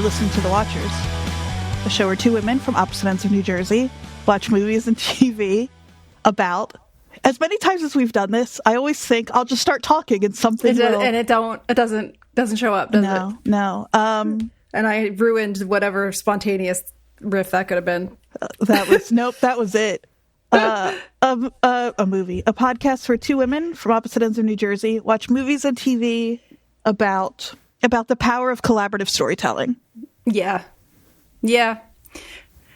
listening to The Watchers, a show where two women from opposite ends of New Jersey watch movies and TV about. As many times as we've done this, I always think I'll just start talking and something and it doesn't show up, does it? No. And I ruined whatever spontaneous riff that could have been. That was it. A podcast where two women from opposite ends of New Jersey watch movies and TV about the power of collaborative storytelling. Yeah.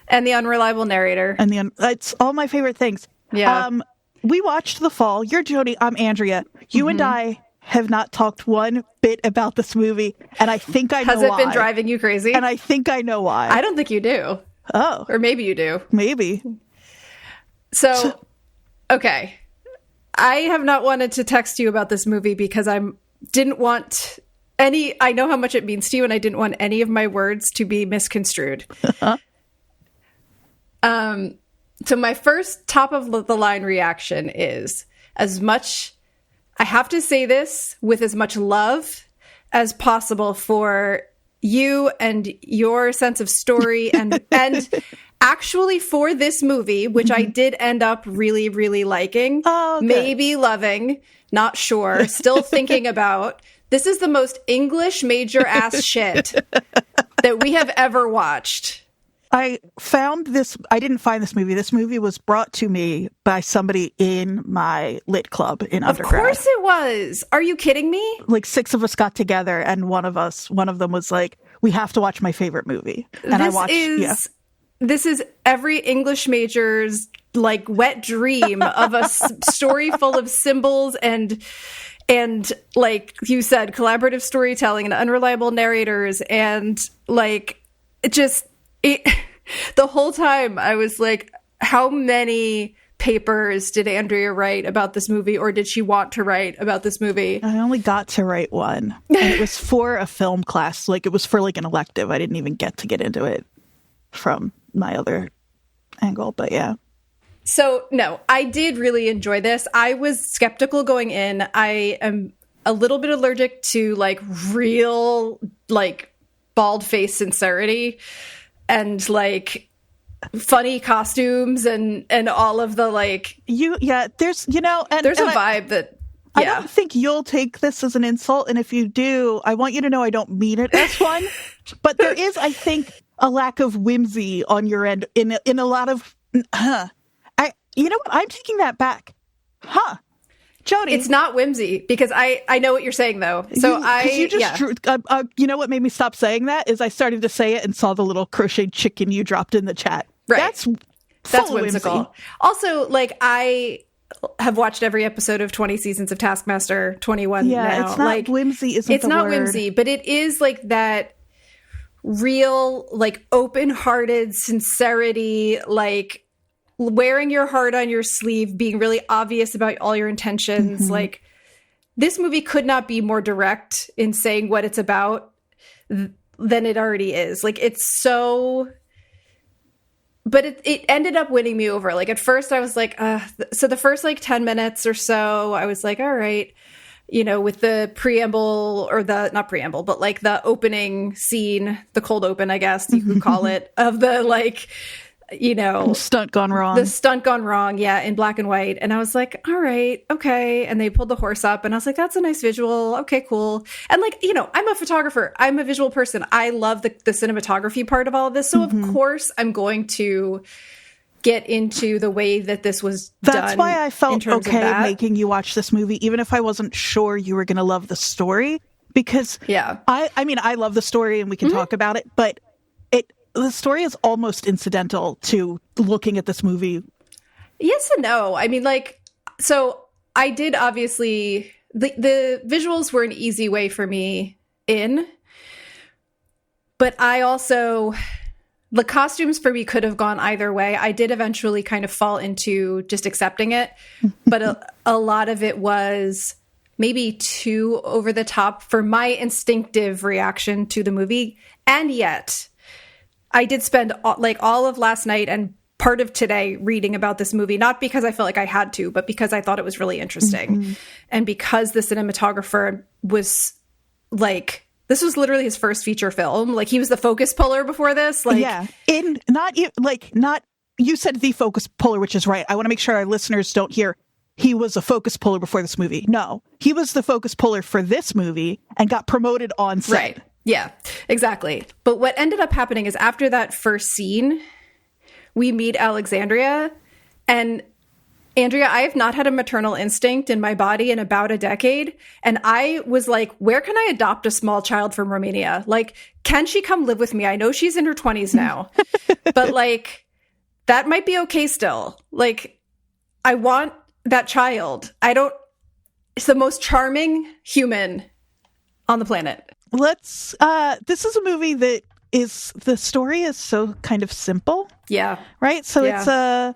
And the unreliable narrator. And it's all my favorite things. Yeah. We watched The Fall. You're Jodie. I'm Andrea. You and I have not talked one bit about this movie, and I think I know why. Has it been driving you crazy? And I think I know why. I don't think you do. Oh. Or maybe you do. Maybe. So, okay. I have not wanted to text you about this movie because I know how much it means to you, and I didn't want any of my words to be misconstrued. So my first top of the line reaction is, I have to say this with as much love as possible for you and your sense of story and actually for this movie, which I did end up really, really liking, maybe loving, not sure, still thinking about. This is the most English major ass shit that we have ever watched. I didn't find this movie. This movie was brought to me by somebody in my lit club in undergrad. Of course it was. Are you kidding me? Like 6 of us got together, and one of them was like, we have to watch my favorite movie. And This is every English major's like wet dream of a story full of symbols and like you said, collaborative storytelling and unreliable narrators, and like the whole time I was like, how many papers did Andrea write about this movie, or did she want to write about this movie? I only got to write one, and it was for a film class. Like it was for like an elective. I didn't even get into it from my other angle, but yeah. So no, I did really enjoy this. I was skeptical going in. I am a little bit allergic to like real like bald-faced sincerity and like funny costumes and all of the like there's there's a vibe that I don't think you'll take this as an insult, and if you do, I want you to know I don't mean it as one. But there is, I think, a lack of whimsy on your end in a lot of you know what? I'm taking that back. Jodie. It's not whimsy, because I know what you're saying, though. So you know what made me stop saying that is I started to say it and saw the little crocheted chicken you dropped in the chat. Right. That's whimsical. Whimsy. Also, like, I have watched every episode of 20 seasons of Taskmaster 21 now. Yeah, it's not like, whimsy isn't it's the not word. whimsy, but it is like that real, like, open-hearted sincerity, like wearing your heart on your sleeve, being really obvious about all your intentions. Mm-hmm. Like, this movie could not be more direct in saying what it's about than it already is. Like, it's so... But it ended up winning me over. Like, at first I was like, so the first like 10 minutes or so, I was like, all right, you know, with the preamble, or not preamble, but like the opening scene, the cold open, I guess you could call it, of the like, you know, stunt gone wrong. The stunt gone wrong, yeah, in black and white. And I was like, all right, okay. And they pulled the horse up, and I was like, that's a nice visual. Okay, cool. And like, you know, I'm a photographer. I'm a visual person. I love the cinematography part of all of this. So of course I'm going to get into the way that this was done. That's why I felt okay making you watch this movie, even if I wasn't sure you were going to love the story. Because I mean, I love the story and we can talk about it, but the story is almost incidental to looking at this movie. Yes and no. I mean, like, so I did obviously, the visuals were an easy way for me in, but I also, the costumes for me could have gone either way. I did eventually kind of fall into just accepting it, but a lot of it was maybe too over the top for my instinctive reaction to the movie. And yet I did spend all of last night and part of today reading about this movie, not because I felt like I had to, but because I thought it was really interesting. Mm-hmm. And because the cinematographer was like This was literally his first feature film. Like, he was the focus puller before this. Like, yeah. Not you said the focus puller, which is right. I want to make sure our listeners don't hear he was a focus puller before this movie. No, he was the focus puller for this movie and got promoted on set. Right. Yeah, exactly. But what ended up happening is after that first scene, we meet Alexandria. And Andrea, I have not had a maternal instinct in my body in about a decade. And I was like, where can I adopt a small child from Romania? Like, can she come live with me? I know she's in her 20s now, but like, that might be okay still. Like, I want that child. It's the most charming human on the planet. This is a movie that the story is so kind of simple. Yeah. Right? So it's a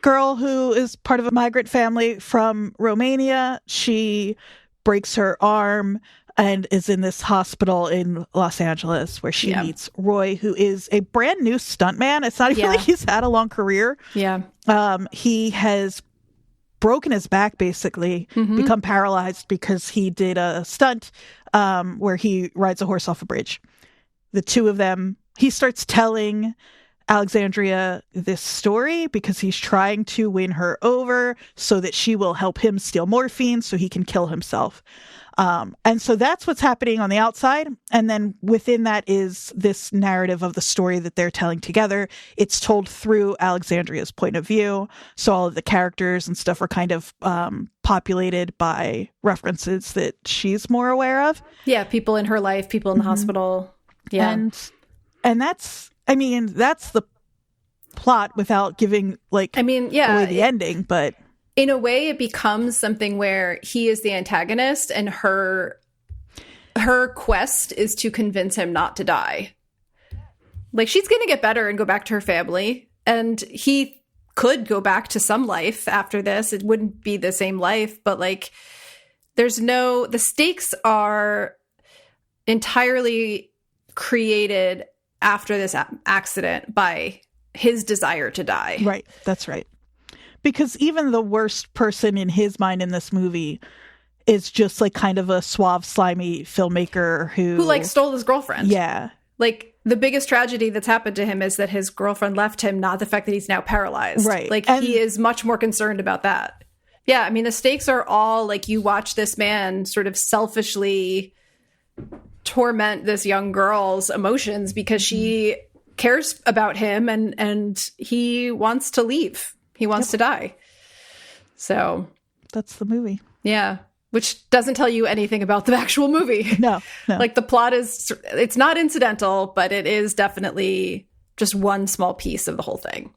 girl who is part of a migrant family from Romania. She breaks her arm and is in this hospital in Los Angeles where she meets Roy, who is a brand new stuntman. It's not even like he's had a long career. Yeah. He has broken his back, basically, become paralyzed because he did a stunt where he rides a horse off a bridge. The two of them, he starts telling Alexandria this story because he's trying to win her over so that she will help him steal morphine so he can kill himself. And so that's what's happening on the outside. And then within that is this narrative of the story that they're telling together. It's told through Alexandria's point of view. So all of the characters and stuff are kind of populated by references that she's more aware of. Yeah, people in her life, people in the hospital. Yeah. And that's the plot without giving away the ending, but in a way it becomes something where he is the antagonist and her quest is to convince him not to die. Like, she's going to get better and go back to her family, and he could go back to some life after this. It wouldn't be the same life, but like, the stakes are entirely created after this accident by his desire to die. Right. That's right. Because even the worst person in his mind in this movie is just like kind of a suave, slimy filmmaker who like stole his girlfriend. Yeah. Like, the biggest tragedy that's happened to him is that his girlfriend left him, not the fact that he's now paralyzed. Right. Like, he is much more concerned about that. Yeah. I mean, the stakes are all like, you watch this man sort of selfishly torment this young girl's emotions because she cares about him and he wants to leave. He wants to die. So that's the movie. Yeah. Which doesn't tell you anything about the actual movie. No. Like, the plot it's not incidental, but it is definitely just one small piece of the whole thing.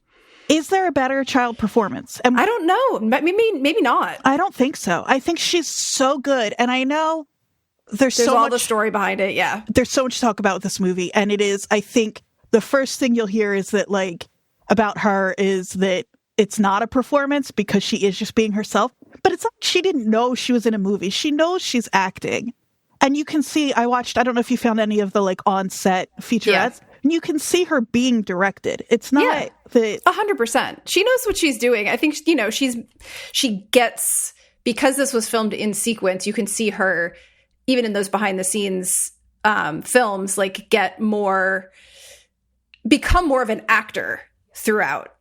Is there a better child performance? And I don't know. Maybe not. I don't think so. I think she's so good. And I know there's so all much the story behind it. Yeah. There's so much to talk about with this movie. And it is, I think the first thing you'll hear is that, like, about her is that it's not a performance because she is just being herself. But it's like she didn't know she was in a movie. She knows she's acting. And you can see, I don't know if you found any of the like on-set featurettes. Yeah. And you can see her being directed. It's not that 100%. She knows what she's doing. I think, she gets, because this was filmed in sequence, you can see her, even in those behind the scenes films, like become more of an actor throughout,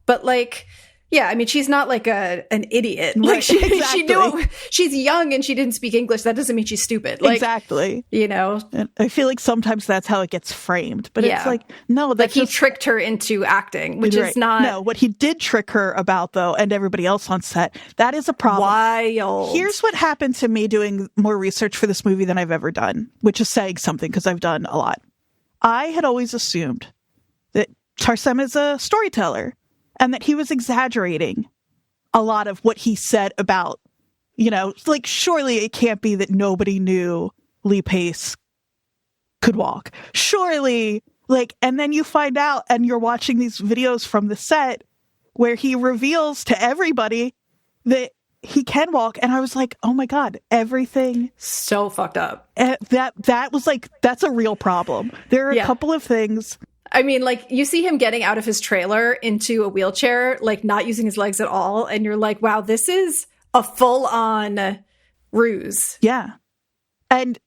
but like, yeah, I mean, she's not like an idiot. Like, exactly. She's young and she didn't speak English. That doesn't mean she's stupid. Like, exactly. And I feel like sometimes that's how it gets framed, but it's like, no, that's like he tricked her into acting, which is not. No, what he did trick her about, though, and everybody else on set, that is a problem. Wild. Here's what happened to me doing more research for this movie than I've ever done, which is saying something because I've done a lot. I had always assumed that Tarsem is a storyteller and that he was exaggerating a lot of what he said about, like, surely it can't be that nobody knew Lee Pace could walk. Surely, like, and then you find out and you're watching these videos from the set where he reveals to everybody that he can walk. And I was like, oh my God, everything. So fucked up. That was like, that's a real problem. There are a couple of things. I mean, like, you see him getting out of his trailer into a wheelchair, like, not using his legs at all. And you're like, wow, this is a full-on ruse. Yeah. And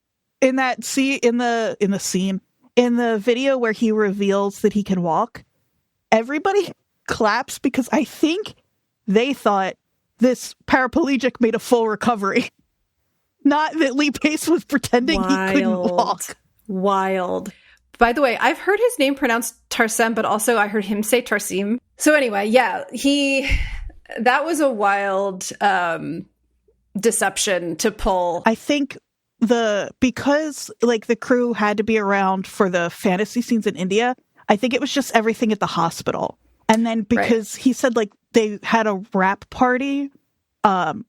in that scene in the video where he reveals that he can walk, everybody claps because I think they thought this paraplegic made a full recovery. Not that Lee Pace was pretending he couldn't walk. Wild. By the way, I've heard his name pronounced Tarsem, but also I heard him say Tarsem. So anyway, yeah, that was a wild deception to pull. I think because like the crew had to be around for the fantasy scenes in India, I think it was just everything at the hospital. And then because he said like they had a wrap party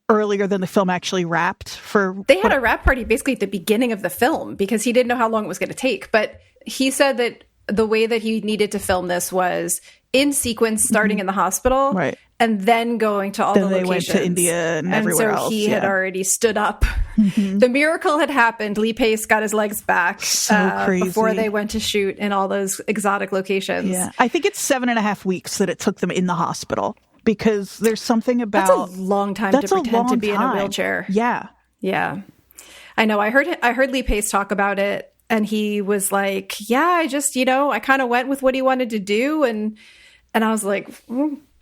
earlier than the film actually wrapped They had a wrap party basically at the beginning of the film because he didn't know how long it was going to take. But he said that the way that he needed to film this was in sequence, starting in the hospital, right, and then going to all then the locations. They went to India and everywhere else. So he had already stood up. The miracle had happened. Lee Pace got his legs back before they went to shoot in all those exotic locations. Yeah, I think it's 7.5 weeks that it took them in the hospital because there's something about that's a long time to pretend to be in a wheelchair. Yeah, yeah, I know. I heard Lee Pace talk about it. And he was like, yeah, I just, I kind of went with what he wanted to do. And I was like,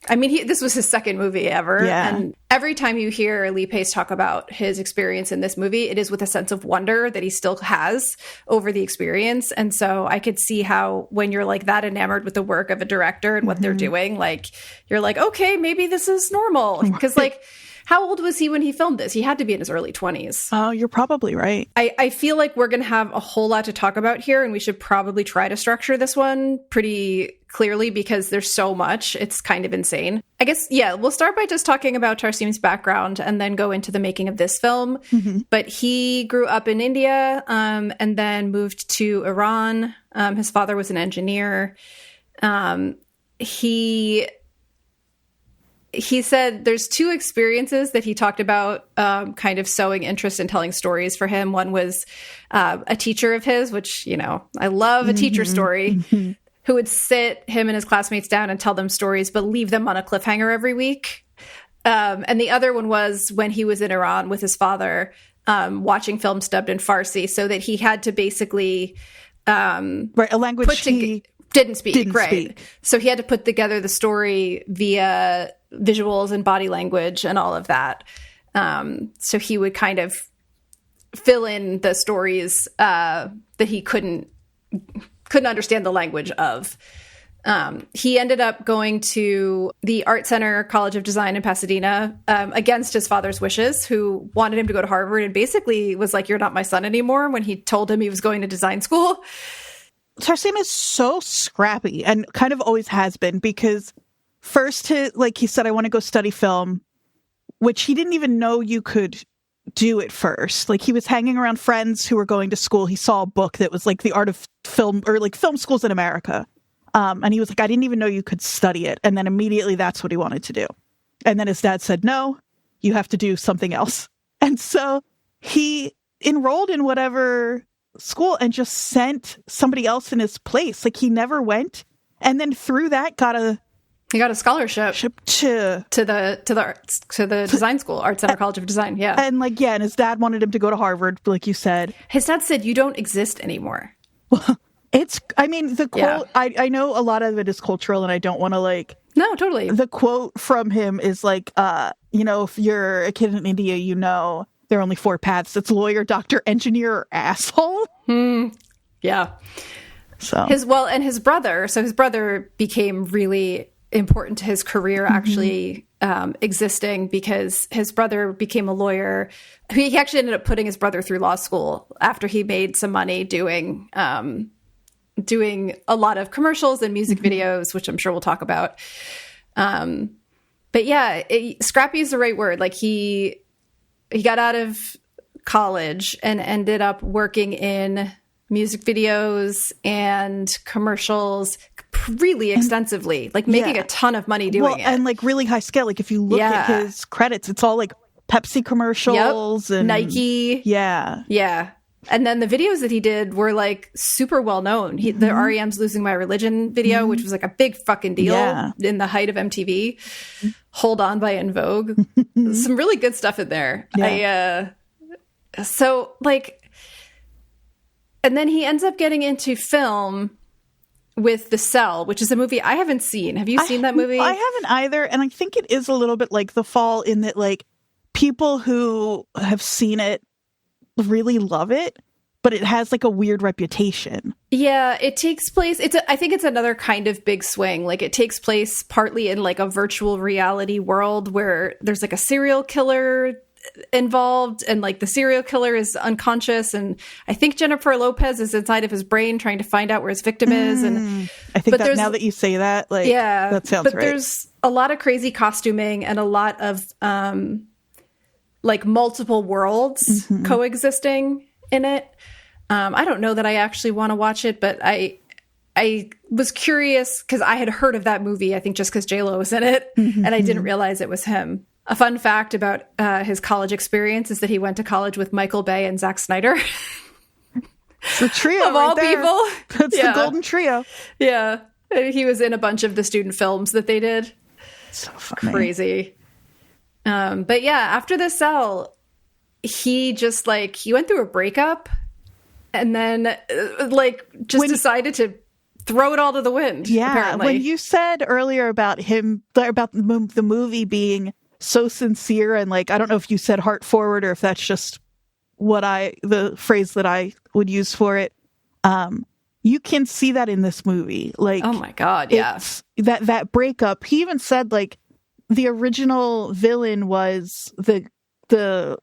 I mean, this was his second movie ever. Yeah. And every time you hear Lee Pace talk about his experience in this movie, it is with a sense of wonder that he still has over the experience. And so I could see how when you're like that enamored with the work of a director and what they're doing, like, you're like, okay, maybe this is normal. Because like, how old was he when he filmed this? He had to be in his early 20s. Oh, you're probably right. I feel like we're going to have a whole lot to talk about here, and we should probably try to structure this one pretty clearly because there's so much. It's kind of insane. I guess, yeah, we'll start by just talking about Tarsem's background and then go into the making of this film. But he grew up in India and then moved to Iran. His father was an engineer. He said there's two experiences that he talked about kind of sowing interest in telling stories for him. One was a teacher of his, which, I love a teacher story, who would sit him and his classmates down and tell them stories, but leave them on a cliffhanger every week. And the other one was when he was in Iran with his father, watching films dubbed in Farsi, so that he had to basically... a language he didn't speak. So he had to put together the story via visuals and body language and all of that. So he would kind of fill in the stories that he couldn't understand the language of. He ended up going to the Art Center College of Design in Pasadena against his father's wishes, who wanted him to go to Harvard and basically was like, "You're not my son anymore," when he told him he was going to design school. Tarsem is so scrappy and kind of always has been because first, he said, I want to go study film, which he didn't even know you could do at first. Like, he was hanging around friends who were going to school. He saw a book that was like the art of film or like film schools in America. And he was like, I didn't even know you could study it. And then immediately that's what he wanted to do. And then his dad said, no, you have to do something else. And so he enrolled in whatever school and just sent somebody else in his place. Like, he never went. And then through that he got a scholarship to the design school, Art Center College of Design. Yeah. And and his dad wanted him to go to Harvard, like you said. His dad said, you don't exist anymore. Well, the quote, yeah. I know a lot of it is cultural and I don't want to No, totally. The quote from him is if you're a kid in India, there are only 4 paths. It's lawyer, doctor, engineer, or asshole. Yeah. So his brother became really important to his career actually existing because his brother became a lawyer. He actually ended up putting his brother through law school after he made some money doing a lot of commercials and music videos, which I'm sure we'll talk about. But yeah, scrappy is the right word. Like he got out of college and ended up working in music videos and commercials really extensively, making a ton of money doing it. And really high scale. Like if you look at his credits, it's all Pepsi commercials and Nike. Yeah. Yeah. And then the videos that he did were super well known. The REM's Losing My Religion video, which was a big fucking deal in the height of MTV. Hold On by En Vogue. Some really good stuff in there. Yeah. And then he ends up getting into film with The Cell, which is a movie I haven't seen. Have you seen that movie? I haven't either. And I think it is a little bit like The Fall in that, like, people who have seen it really love it, but it has like a weird reputation. Yeah, it takes place. I think it's another kind of big swing. Like, it takes place partly in like a virtual reality world where there's like a serial killer involved, and like the serial killer is unconscious, and I think Jennifer Lopez is inside of his brain trying to find out where his victim is. And I think that now that you say that, like, yeah, that sounds right. But there's a lot of crazy costuming and a lot of like multiple worlds coexisting in it. I don't know that I actually want to watch it, but I was curious because I had heard of that movie, I think just because J-Lo was in it, and I didn't realize it was him. A fun fact about his college experience is that he went to college with Michael Bay and Zack Snyder. The trio of all people. That's the golden trio. Yeah. He was in a bunch of the student films that they did. So funny. Crazy. But yeah, after The Cell, he just like, he went through a breakup and then decided to throw it all to the wind. Yeah. Apparently. When you said earlier about him, about the movie being so sincere, and like, I don't know if you said heart forward or if that's just the phrase that I would use for it. You can see that in this movie. Like, oh my God. Yeah. That breakup. He even said like the original villain was the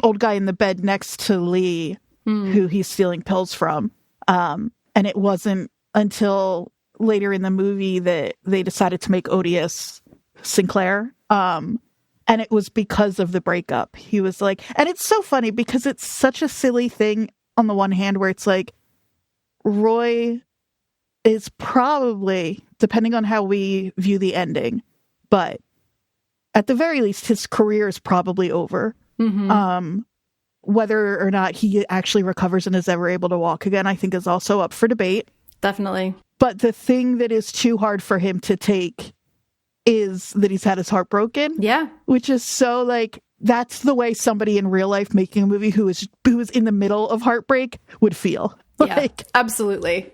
old guy in the bed next to Lee, who he's stealing pills from. And it wasn't until later in the movie that they decided to make Odious Sinclair. And it was because of the breakup. He was like, and it's so funny because it's such a silly thing on the one hand where it's like, Roy is probably, depending on how we view the ending, but at the very least, his career is probably over. Whether or not he actually recovers and is ever able to walk again, I think is also up for debate. Definitely. But the thing that is too hard for him to take is that he's had his heart broken. Yeah. Which is so like, that's the way somebody in real life making a movie who is in the middle of heartbreak would feel. Yeah, absolutely.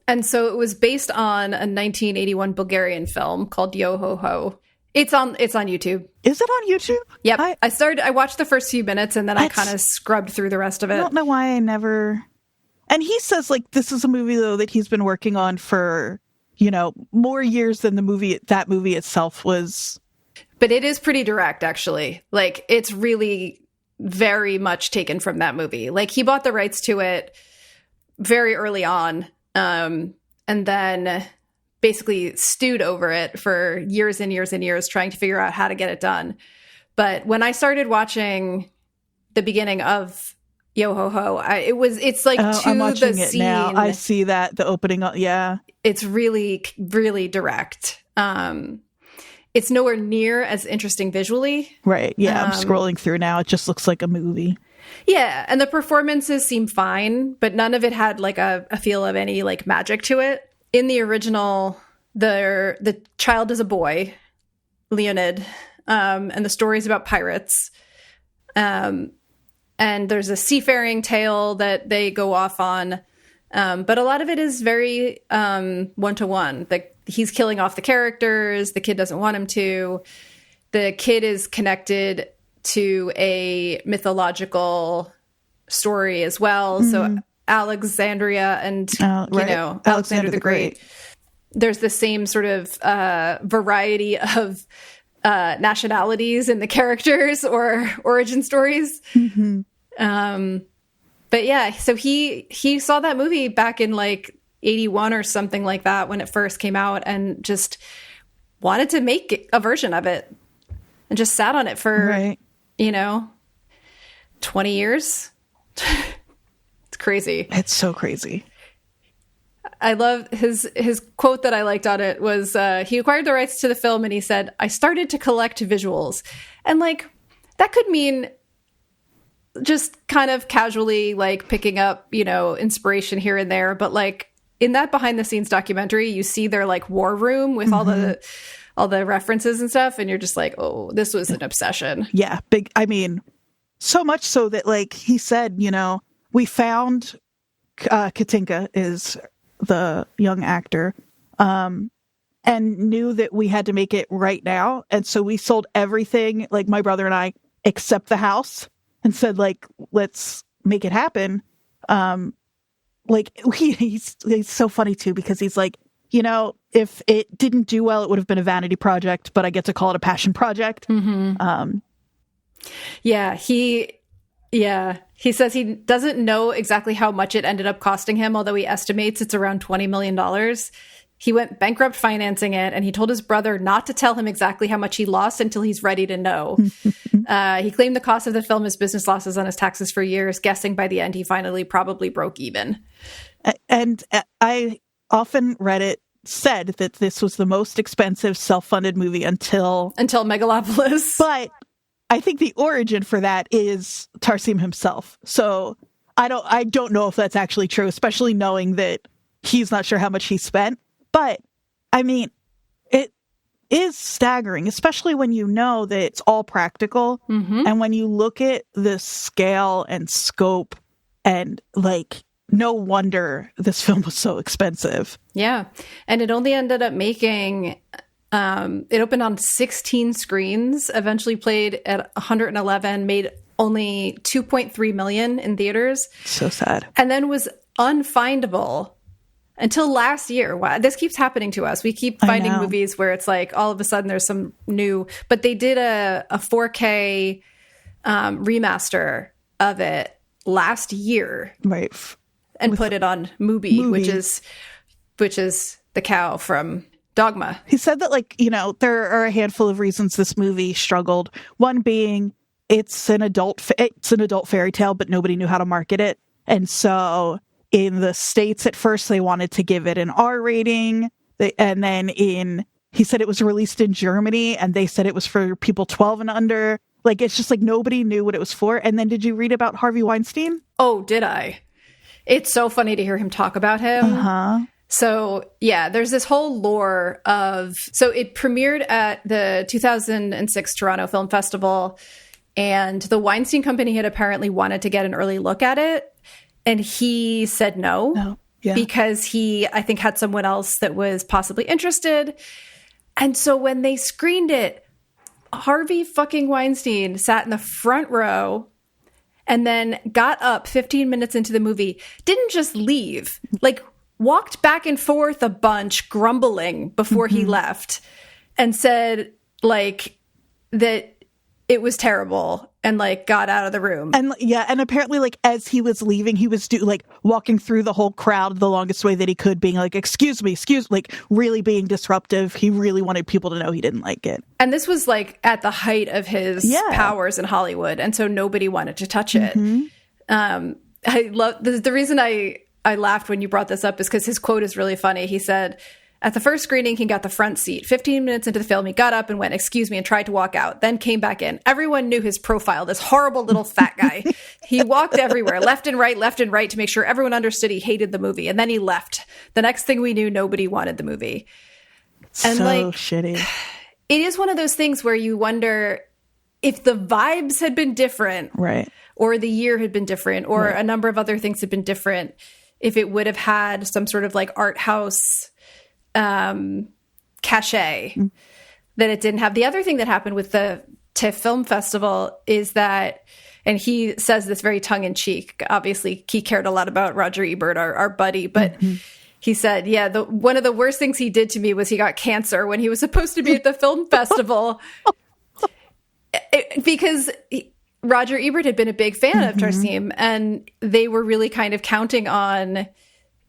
And so it was based on a 1981 Bulgarian film called Yo Ho Ho. It's on YouTube. Is it on YouTube? Yep. I watched the first few minutes and then I kind of scrubbed through the rest of it. I don't know why I never. And he says like this is a movie though that he's been working on for, more years than that movie itself was. But it is pretty direct, actually. Like, it's really very much taken from that movie. Like, he bought the rights to it very early on, and then basically stewed over it for years and years and years, trying to figure out how to get it done. But when I started watching the beginning of Yo Ho Ho, it's like I'm watching the it scene. Now. I see that, the opening, yeah. It's really, really direct. It's nowhere near as interesting visually. Right. Yeah. I'm scrolling through now. It just looks like a movie. Yeah. And the performances seem fine, but none of it had like a feel of any like magic to it. In the original, the child is a boy, Leonid, and the story is about pirates. And there's a seafaring tale that they go off on. But a lot of it is very one-to-one. He's killing off the characters. The kid doesn't want him to. The kid is connected to a mythological story as well. So Alexandria and, Alexander the Great. There's the same sort of variety of nationalities in the characters or origin stories. But yeah, so he saw that movie back in like 81 or something like that when it first came out and just wanted to make a version of it and just sat on it for, 20 years. It's crazy. It's so crazy. I love his quote that I liked on it was he acquired the rights to the film and he said, "I started to collect visuals." And like that could mean just kind of casually like picking up, inspiration here and there. But like in that behind the scenes documentary, you see their like war room with all the references and stuff. And you're just like, oh, this was an obsession. Yeah. Big. I mean, so much so that like he said, we found Katinka is the young actor, and knew that we had to make it right now. And so we sold everything, like my brother and I, except the house, and said, like, let's make it happen. Like he's so funny too, because he's like, you know, if it didn't do well, it would have been a vanity project, but I get to call it a passion project. Mm-hmm. He says he doesn't know exactly how much it ended up costing him, although he estimates it's around $20 million. He went bankrupt financing it, and he told his brother not to tell him exactly how much he lost until he's ready to know. He claimed the cost of the film as business losses on his taxes for years, guessing by the end he finally probably broke even. And I often read it said that this was the most expensive self-funded movie until Megalopolis. But I think the origin for that is Tarsem himself. So I don't know if that's actually true, especially knowing that he's not sure how much he spent. But I mean, it is staggering, especially when you know that it's all practical. Mm-hmm. And when you look at the scale and scope, and like, no wonder this film was so expensive. Yeah. And it only ended up making, it opened on 16 screens, eventually played at 111, made only 2.3 million in theaters. So sad. And then was unfindable until last year. Wow, this keeps happening to us. We keep finding movies where it's like all of a sudden there's some new, but they did a 4K remaster of it last year. Right. And put it on Mubi, which is the cow from Dogma. He said that, like, you know, there are a handful of reasons this movie struggled. One being it's an adult fairy tale, but nobody knew how to market it. And so in the States at first, they wanted to give it an R rating. And then he said it was released in Germany, and they said it was for people 12 and under. Like, it's just like nobody knew what it was for. And then did you read about Harvey Weinstein? Oh, did I? It's so funny to hear him talk about him. Uh-huh. So, yeah, there's this whole lore of... So it premiered at the 2006 Toronto Film Festival, and the Weinstein Company had apparently wanted to get an early look at it, and he said no. Because he, I think, had someone else that was possibly interested. And so when they screened it, Harvey fucking Weinstein sat in the front row and then got up 15 minutes into the movie, didn't just leave, like walked back and forth a bunch, grumbling before he left, and said like that it was terrible, and like got out of the room. And and apparently, like, as he was leaving, he was walking through the whole crowd the longest way that he could, being like, excuse me, like really being disruptive. He really wanted people to know he didn't like it. And this was like at the height of his powers in Hollywood, and so nobody wanted to touch it. I love the reason I laughed when you brought this up is because his quote is really funny. He said, at the first screening, he got the front seat. 15 minutes into the film, he got up and went, excuse me, and tried to walk out, then came back in. Everyone knew his profile, this horrible little fat guy. He walked everywhere, left and right to make sure everyone understood he hated the movie. And then he left. The next thing we knew, nobody wanted the movie. And so like, shitty. It is one of those things where you wonder if the vibes had been different, right, or the year had been different, or a number of other things had been different, if it would have had some sort of like art house cachet that it didn't have. The other thing that happened with the TIFF Film Festival is that, and he says this very tongue-in-cheek, obviously he cared a lot about Roger Ebert, our buddy, but he said, one of the worst things he did to me was he got cancer when he was supposed to be at the film festival. Because Roger Ebert had been a big fan of Tarsem, and they were really kind of counting on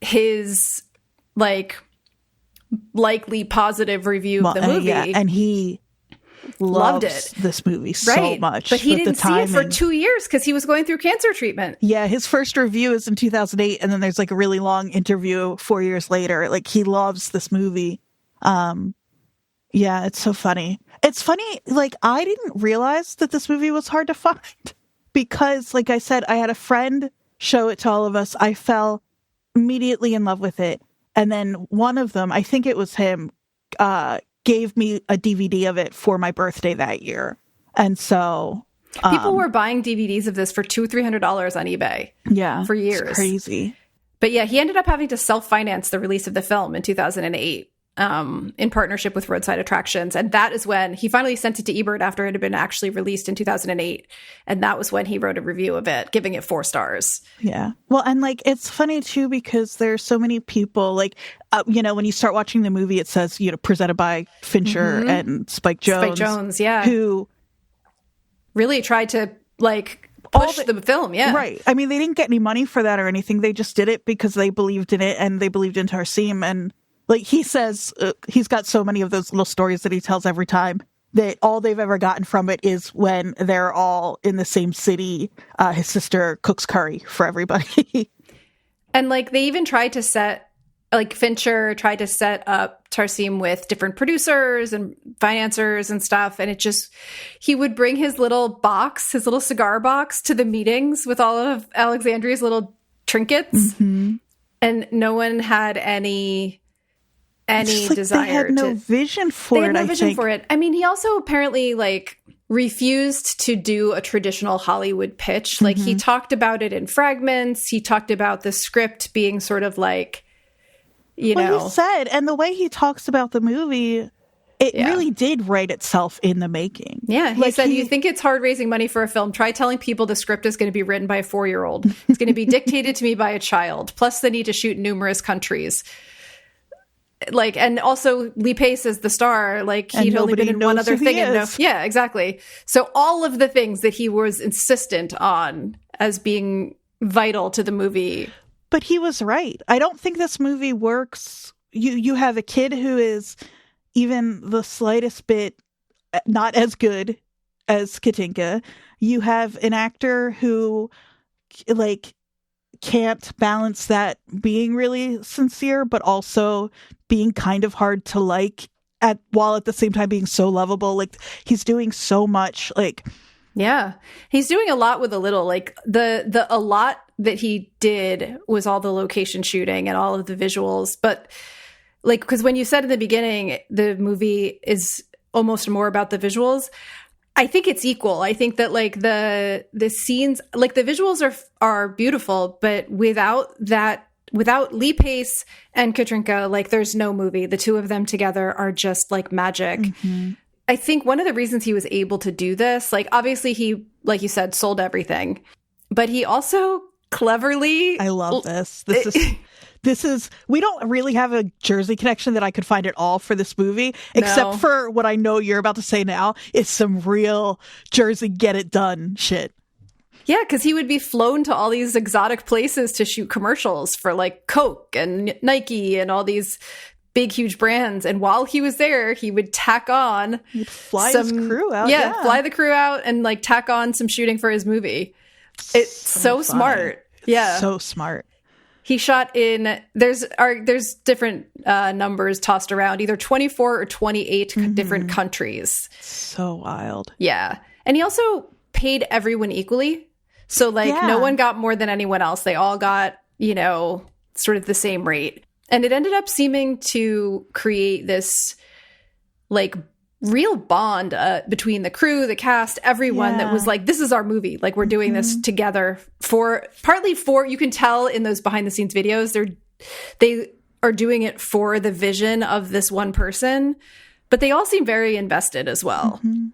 his like likely positive review of the movie. And he loved it. This movie so much. But he didn't see it for 2 years because he was going through cancer treatment. Yeah, his first review is in 2008, and then there's like a really long interview 4 years later. Like, he loves this movie. It's so funny. It's funny, like, I didn't realize that this movie was hard to find because, like I said, I had a friend show it to all of us. I fell immediately in love with it. And then one of them, I think it was him, gave me a DVD of it for my birthday that year. And so... people were buying DVDs of this for $200-$300 on eBay. Yeah. For years. It's crazy. But yeah, he ended up having to self-finance the release of the film in 2008 in partnership with Roadside Attractions. And that is when he finally sent it to Ebert after it had been actually released in 2008. And that was when he wrote a review of it, giving it 4 stars. Yeah. Well, and like, it's funny too, because there's so many people like, when you start watching the movie, it says, presented by Fincher and Spike Jonze. Spike Jonze, yeah. Who really tried to like push the film. Yeah. Right. I mean, they didn't get any money for that or anything. They just did it because they believed in it and they believed in Tarsem. And like he says, he's got so many of those little stories that he tells every time that all they've ever gotten from it is when they're all in the same city. His sister cooks curry for everybody. And like they even tried to Fincher tried to set up Tarsem with different producers and financiers and stuff. And he would bring his little cigar box to the meetings with all of Alexandria's little trinkets. Mm-hmm. And no one had any desire. They had no vision for it. They had no vision for it. I mean, he also apparently like refused to do a traditional Hollywood pitch. Like he talked about it in fragments. He talked about the script being sort of like, he said, and the way he talks about the movie, it really did write itself in the making. Yeah, he said, you think it's hard raising money for a film? Try telling people the script is going to be written by a 4-year-old. It's going to be dictated to me by a child. Plus, they need to shoot in numerous countries. Like, and also Lee Pace is the star. Like, he'd only been in one other thing. Yeah, exactly. So all of the things that he was insistent on as being vital to the movie. But he was right. I don't think this movie works. You have a kid who is even the slightest bit not as good as Katinka. You have an actor who like can't balance that being really sincere, but also being kind of hard to like while at the same time being so lovable. Like he's doing so much. Like, yeah, he's doing a lot with a little. Like the a lot that he did was all the location shooting and all of the visuals. But like, because when you said in the beginning, the movie is almost more about the visuals, I think it's equal. I think that like the scenes, like the visuals are beautiful, but without Lee Pace and Katrinka, like there's no movie. The two of them together are just like magic. Mm-hmm. I think one of the reasons he was able to do this, like obviously he, like you said, sold everything, but he also cleverly. I love this. This is, we don't really have a Jersey connection that I could find at all for this movie, except for what I know you're about to say now is some real Jersey get it done shit. Yeah, because he would be flown to all these exotic places to shoot commercials for like Coke and Nike and all these big, huge brands. And while he was there, he would tack on. He'd fly his crew out. Yeah, fly the crew out and like tack on some shooting for his movie. It's so smart. Yeah. So smart. He shot in, there's different numbers tossed around, either 24 or 28 different countries. So wild. Yeah. And he also paid everyone equally. So like no one got more than anyone else. They all got, sort of the same rate. And it ended up seeming to create this like real bond between the crew, the cast, everyone that was like, this is our movie. Like we're doing this together partly for, you can tell in those behind the scenes videos, they are doing it for the vision of this one person, but they all seem very invested as well. Mm-hmm.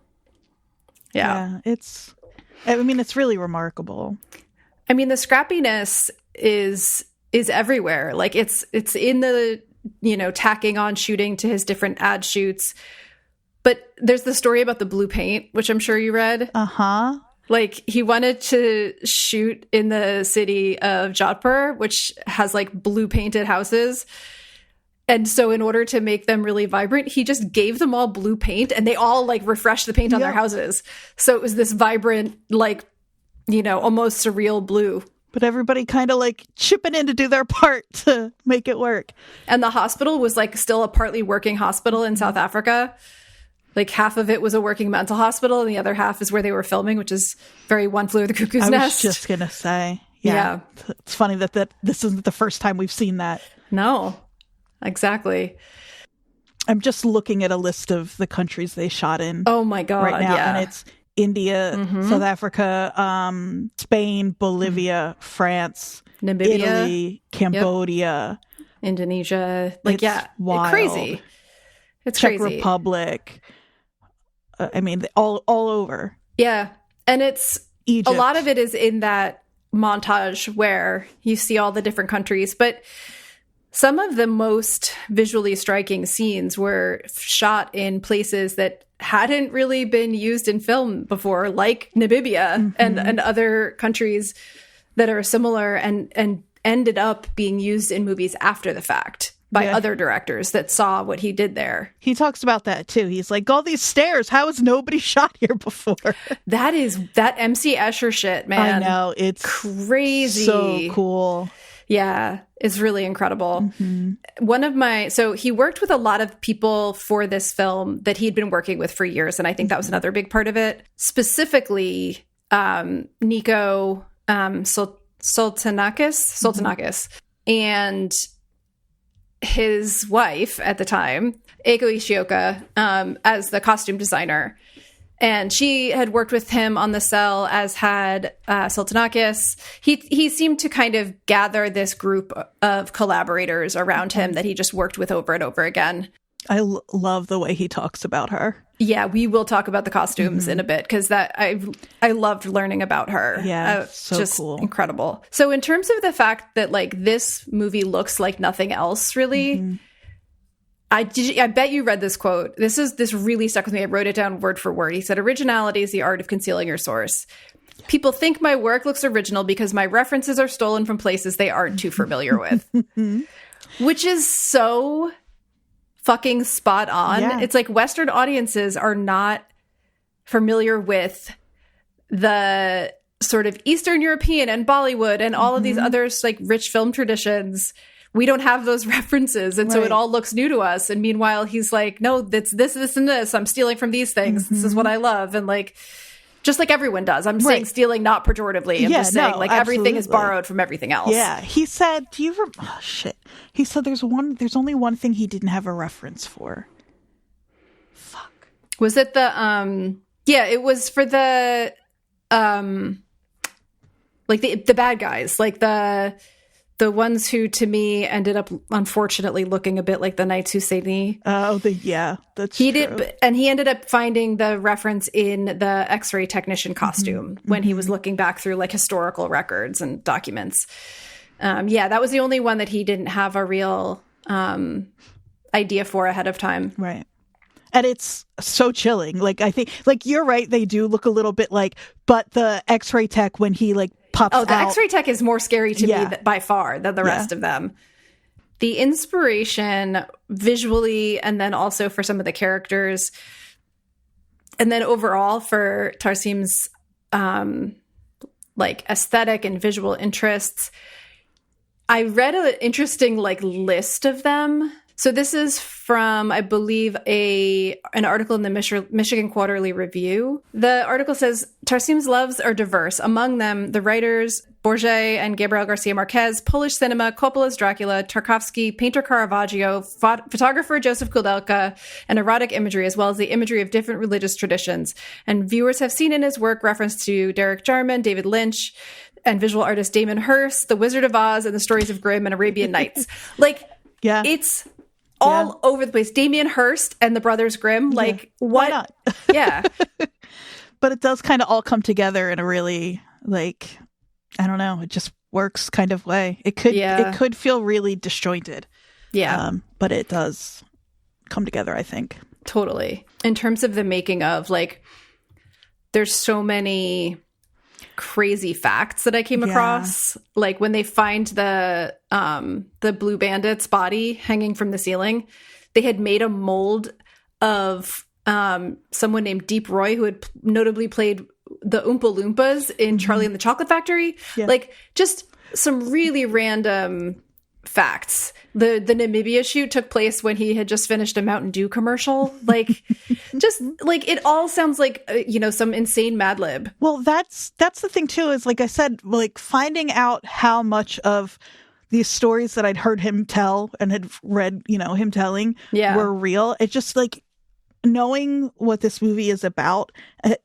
Yeah. It's really remarkable. I mean, the scrappiness is everywhere. Like it's in the, tacking on shooting to his different ad shoots. But there's the story about the blue paint, which I'm sure you read. Uh-huh. Like he wanted to shoot in the city of Jodhpur, which has like blue painted houses. And so in order to make them really vibrant, he just gave them all blue paint and they all like refreshed the paint on their houses. So it was this vibrant, like, almost surreal blue. But everybody kind of like chipping in to do their part to make it work. And the hospital was like still a partly working hospital in South Africa. Like half of it was a working mental hospital and the other half is where they were filming, which is very One Flew Over the Cuckoo's Nest. I was just going to say. Yeah. It's funny that this isn't the first time we've seen that. No, exactly. I'm just looking at a list of the countries they shot in. Oh my God. Right now. Yeah. And India, South Africa, Spain, Bolivia, France, Namibia, Italy, Cambodia, Indonesia. It's wild. Crazy. It's Czech crazy. Republic. I mean, all over. Yeah. And it's Egypt. a lot of it is in that montage where you see all the different countries, but some of the most visually striking scenes were shot in places that hadn't really been used in film before, like Namibia and other countries that are similar and ended up being used in movies after the fact by other directors that saw what he did there. He talks about that too. He's like, all these stairs, how has nobody shot here before? That MC Escher shit, man. I know, it's crazy. So cool. Yeah, it's really incredible. So he worked with a lot of people for this film that he'd been working with for years, and I think that was another big part of it. Specifically, Nico Sultanakis, and his wife at the time, Eiko Ishioka, as the costume designer. And she had worked with him on the cell, as had Sultanakis. He seemed to kind of gather this group of collaborators around him that he just worked with over and over again. I love the way he talks about her. Yeah, we will talk about the costumes in a bit, because I loved learning about her. Yeah, so just cool. Incredible. So in terms of the fact that like this movie looks like nothing else, really, I bet you read this quote. This really stuck with me. I wrote it down word for word. He said, "Originality is the art of concealing your source. People think my work looks original because my references are stolen from places they aren't too familiar with," which is so fucking spot on. Yeah. It's like Western audiences are not familiar with the sort of Eastern European and Bollywood and all of these other like rich film traditions. We don't have those references. And so it all looks new to us. And meanwhile, he's like, no, that's this, and this. I'm stealing from these things. This is what I love. And like, just like everyone does. I'm saying stealing not pejoratively. I'm just saying like everything is borrowed from everything else. Yeah. He said, oh shit. He said there's only one thing he didn't have a reference for. Fuck. Was it the, it was for the, like the bad guys, like the ones who to me ended up unfortunately looking a bit like the Knights Who Say Knee. Oh, that's he true. did, and he ended up finding the reference in the X-ray technician costume when he was looking back through like historical records and documents. That was the only one that he didn't have a real idea for ahead of time. Right. And it's so chilling. Like, I think, like, you're right, they do look a little bit like, but the X-ray tech, when he like pops out. Oh, the X-ray tech is more scary to me by far than the rest of them. The inspiration visually, and then also for some of the characters, and then overall for Tarsem's like aesthetic and visual interests. I read an interesting like list of them. So this is from, I believe, an article in the Michigan Quarterly Review. The article says, Tarsem's loves are diverse. Among them, the writers Borges and Gabriel Garcia Marquez, Polish cinema, Coppola's Dracula, Tarkovsky, painter Caravaggio, photographer Joseph Kudelka, and erotic imagery, as well as the imagery of different religious traditions. And viewers have seen in his work reference to Derek Jarman, David Lynch, and visual artist Damon Hirst, The Wizard of Oz, and the stories of Grimm and Arabian Nights. Like, it's all over the place. Damien Hirst and the Brothers Grimm. Like, what? Why not? Yeah. But it does kind of all come together in a really, like, I don't know, it just works kind of way. It could feel really disjointed. Yeah. But it does come together, I think. Totally. In terms of the making of, like, there's so many crazy facts that I came across. Like when they find the Blue Bandit's body hanging from the ceiling, they had made a mold of someone named Deep Roy, who had notably played the Oompa Loompas in Charlie and the Chocolate Factory. Yeah. Like just some really random facts. The Namibia shoot took place when he had just finished a Mountain Dew commercial. Like, just like it all sounds like some insane Mad Lib. Well, that's the thing too. Is like I said, like finding out how much of these stories that I'd heard him tell and had read, him telling were real. It just like knowing what this movie is about, it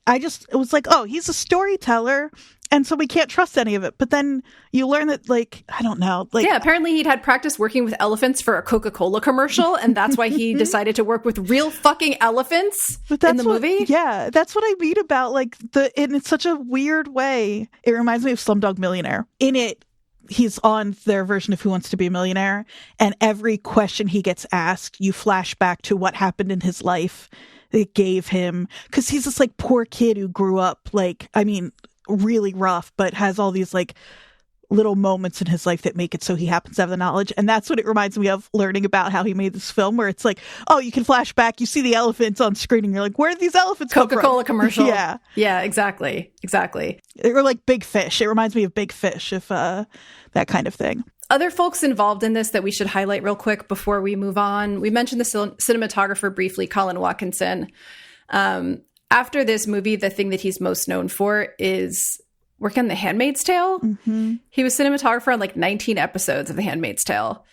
was like, oh, he's a storyteller, and so we can't trust any of it. But then you learn that, like, I don't know. Like, yeah, apparently he'd had practice working with elephants for a Coca-Cola commercial, and that's why he decided to work with real fucking elephants in the movie. Yeah, that's what I mean about, like, and it's such a weird way. It reminds me of Slumdog Millionaire. In it, he's on their version of Who Wants to Be a Millionaire, and every question he gets asked, you flash back to what happened in his life that gave him, because he's this, like, poor kid who grew up, like, I mean, really rough, but has all these, like, little moments in his life that make it so he happens to have the knowledge. And that's what it reminds me of, learning about how he made this film, where it's like, oh, you can flash back, you see the elephants on screen, and you're like, where did these elephants come from? Coca-Cola commercial. Yeah, exactly. Or like Big Fish. It reminds me of Big Fish, if that kind of thing. Other folks involved in this that we should highlight real quick before we move on. We mentioned the cinematographer briefly, Colin Watkinson. After this movie, the thing that he's most known for is work on The Handmaid's Tale. Mm-hmm. He was cinematographer on like 19 episodes of The Handmaid's Tale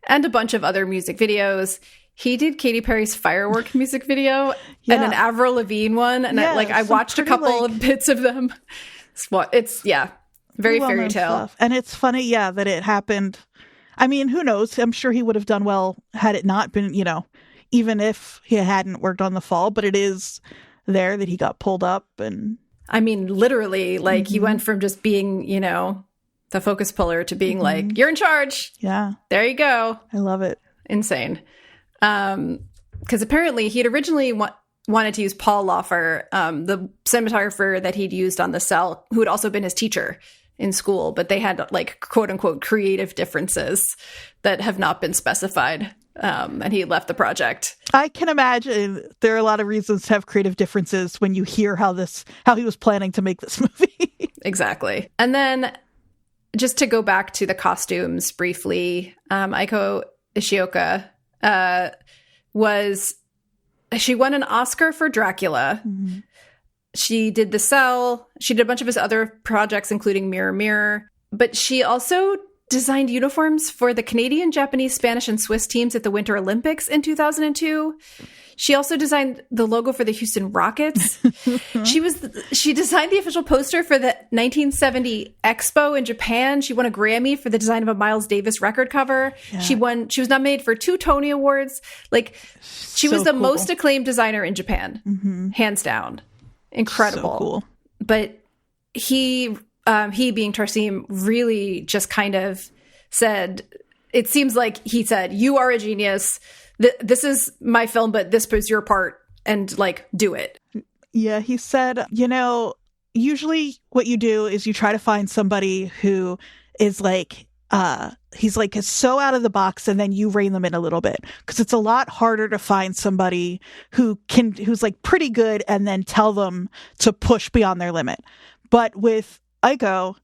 and a bunch of other music videos. He did Katy Perry's Firework music video and an Avril Lavigne one. And I watched a couple of bits of them. It's very fairy tale stuff. And it's funny, that it happened. I mean, who knows? I'm sure he would have done well had it not been, even if he hadn't worked on The Fall. But it is there that he got pulled up. And I mean, literally, like, he went from just being, the focus puller to being like, you're in charge. Yeah. There you go. I love it. Insane. Because apparently he'd originally wanted to use Paul Laufer, the cinematographer that he'd used on The Cell, who had also been his teacher in school, but they had, like, quote unquote creative differences that have not been specified. And he left the project. I can imagine there are a lot of reasons to have creative differences when you hear how he was planning to make this movie. Exactly. And then just to go back to the costumes briefly, Aiko Ishioka she won an Oscar for Dracula. Mm-hmm. She did The Cell. She did a bunch of his other projects, including Mirror Mirror. But she also designed uniforms for the Canadian, Japanese, Spanish, and Swiss teams at the Winter Olympics in 2002. She also designed the logo for the Houston Rockets. She designed the official poster for the 1970 Expo in Japan. She won a Grammy for the design of a Miles Davis record cover. Yeah. She was nominated for 2 Tony Awards. Like, she was the most acclaimed designer in Japan, hands down. Incredible. So cool. But he being Tarsem really just kind of said, it seems like he said, you are a genius. This is my film, but this was your part, and, like, do it. Yeah, he said, usually what you do is you try to find somebody who is like, he's like, is so out of the box, and then you rein them in a little bit, because it's a lot harder to find somebody who's like pretty good and then tell them to push beyond their limit. But with Aiko,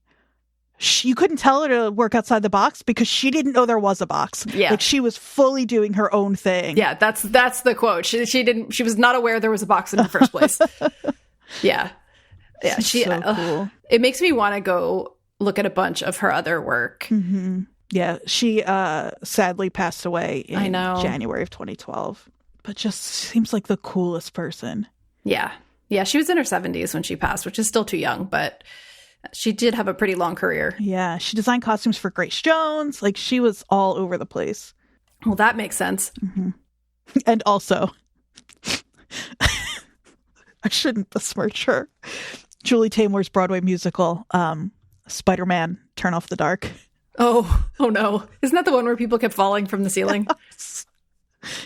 you couldn't tell her to work outside the box because she didn't know there was a box. Yeah. Like, she was fully doing her own thing. Yeah, that's the quote. She was not aware there was a box in the first place. Yeah. Yeah, so cool. It makes me want to go look at a bunch of her other work. Mm-hmm. Yeah, she sadly passed away in January of 2012. But just seems like the coolest person. Yeah. Yeah, she was in her 70s when she passed, which is still too young, but she did have a pretty long career. Yeah, she designed costumes for Grace Jones. Like, she was all over the place. Well, that makes sense. Mm-hmm. And also, I shouldn't besmirch her. Julie Taymor's Broadway musical, Spider-Man, Turn Off the Dark. Oh no. Isn't that the one where people kept falling from the ceiling? Yes.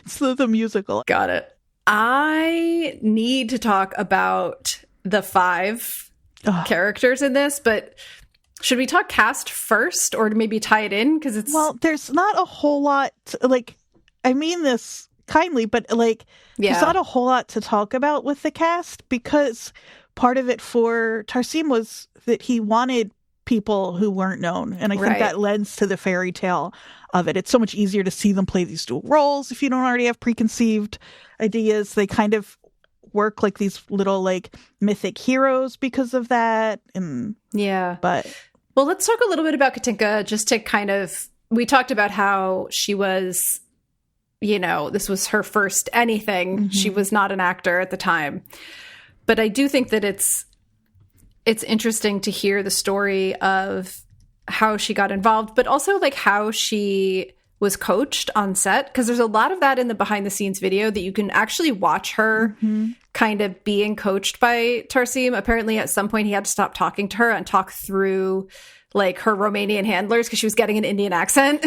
It's the musical. Got it. I need to talk about the 5 characters in this, but should we talk cast first, or maybe tie it in? Because there's not a whole lot I mean this kindly, but there's not a whole lot to talk about with the cast, because part of it for Tarsem was that he wanted people who weren't known, and I think that lends to the fairy tale of it. It's so much easier to see them play these dual roles if you don't already have preconceived ideas. They kind of work like these little mythic heroes because of that. And well, let's talk a little bit about Katinka, just to we talked about how she was this was her first anything. She was not an actor at the time. But I do think that it's interesting to hear the story of how she got involved, but also like how she was coached on set, because there's a lot of that in the behind the scenes video that you can actually watch her kind of being coached by Tarsem. Apparently at some point he had to stop talking to her and talk through like her Romanian handlers because she was getting an Indian accent.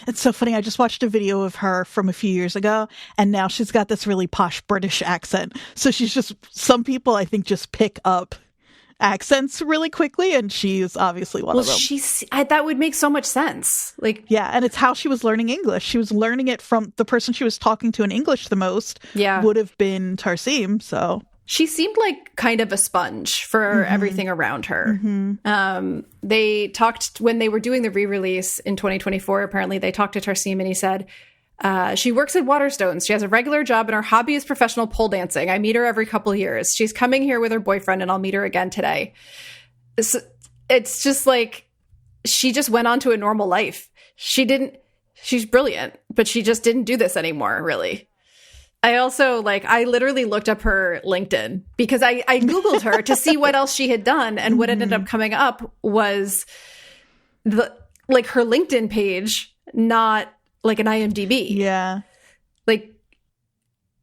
It's so funny. I just watched a video of her from a few years ago, and now she's got this really posh British accent. So some people I think just pick up accents really quickly, and she's obviously one of them. That would make so much sense. Like, yeah, and it's how she was learning English. She was learning it from the person she was talking to in English the most. Yeah, would have been Tarsem. So she seemed like kind of a sponge for everything around her. They talked when they were doing the re-release in 2024. Apparently, they talked to Tarsem, and he said, she works at Waterstones. She has a regular job, and her hobby is professional pole dancing. I meet her every couple of years. She's coming here with her boyfriend, and I'll meet her again today. It's just like she just went on to a normal life. She's brilliant, but she just didn't do this anymore, really. I also I literally looked up her LinkedIn because I Googled her to see what else she had done. And what ended up coming up was her LinkedIn page, not like an IMDb. Yeah. Like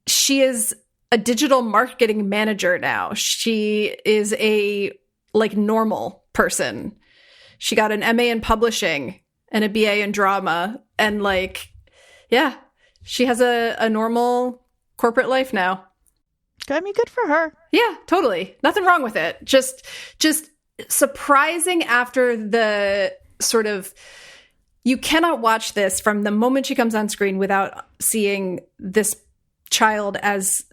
she is a digital marketing manager now. She is a normal person. She got an MA in publishing and a BA in drama. And she has a normal corporate life now. I mean, good for her. Yeah, totally. Nothing wrong with it. Just surprising after the sort of, you cannot watch this from the moment she comes on screen without seeing this child as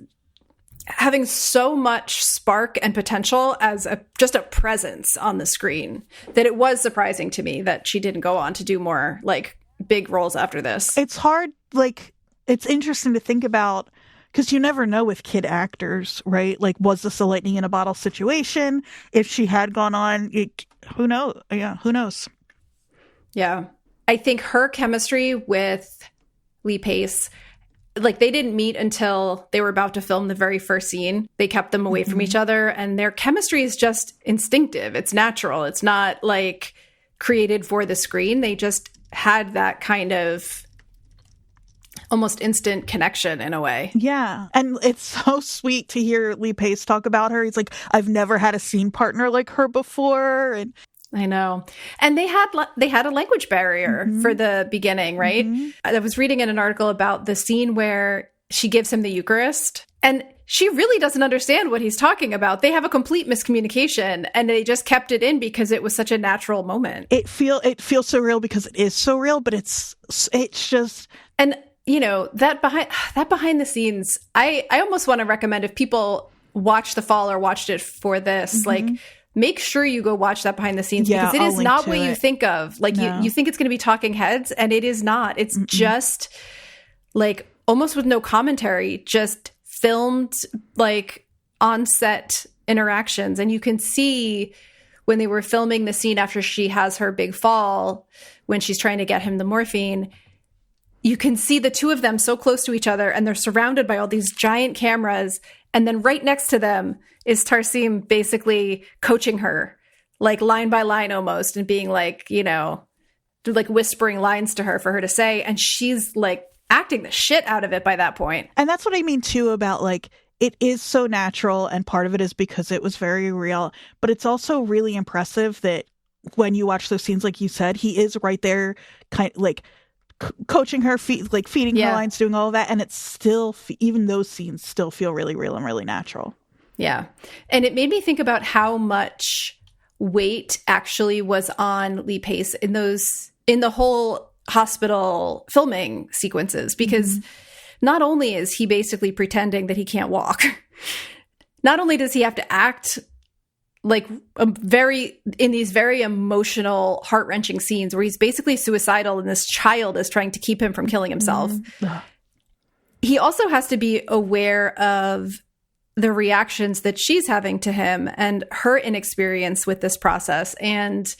having so much spark and potential as just a presence on the screen, that it was surprising to me that she didn't go on to do more big roles after this. It's hard. It's interesting to think about, because you never know with kid actors, right? Was this a lightning in a bottle situation? If she had gone on, who knows? Yeah, who knows? Yeah. I think her chemistry with Lee Pace, they didn't meet until they were about to film the very first scene. They kept them away from each other, and their chemistry is just instinctive. It's natural. It's not created for the screen. They just had that kind of almost instant connection in a way. Yeah. And it's so sweet to hear Lee Pace talk about her. He's like, I've never had a scene partner like her before. And I know. And they had a language barrier for the beginning, right? I was reading in an article about the scene where she gives him the Eucharist, and she really doesn't understand what he's talking about. They have a complete miscommunication, and they just kept it in because it was such a natural moment. It feels so real because it is so real, but it's just... And that behind the scenes, I almost want to recommend, if people watch The Fall or watched it for this, make sure you go watch that behind the scenes, because it is not what you think of. You think it's going to be talking heads, and it is not. It's just almost with no commentary, just filmed on set interactions. And you can see when they were filming the scene after she has her big fall, when she's trying to get him the morphine, you can see the two of them so close to each other, and they're surrounded by all these giant cameras. And then right next to them is Tarsem basically coaching her, line by line almost, and being whispering lines to her for her to say. And she's acting the shit out of it by that point. And that's what I mean too about it is so natural, and part of it is because it was very real. But it's also really impressive that when you watch those scenes, like you said, he is right there coaching her, feeding her lines, doing all of that, and it's still, even those scenes still feel really real and really natural. Yeah. And it made me think about how much weight actually was on Lee Pace in the whole hospital filming sequences, because not only is he basically pretending that he can't walk, not only does he have to act in these very emotional, heart-wrenching scenes where he's basically suicidal and this child is trying to keep him from killing himself. He also has to be aware of the reactions that she's having to him and her inexperience with this process. And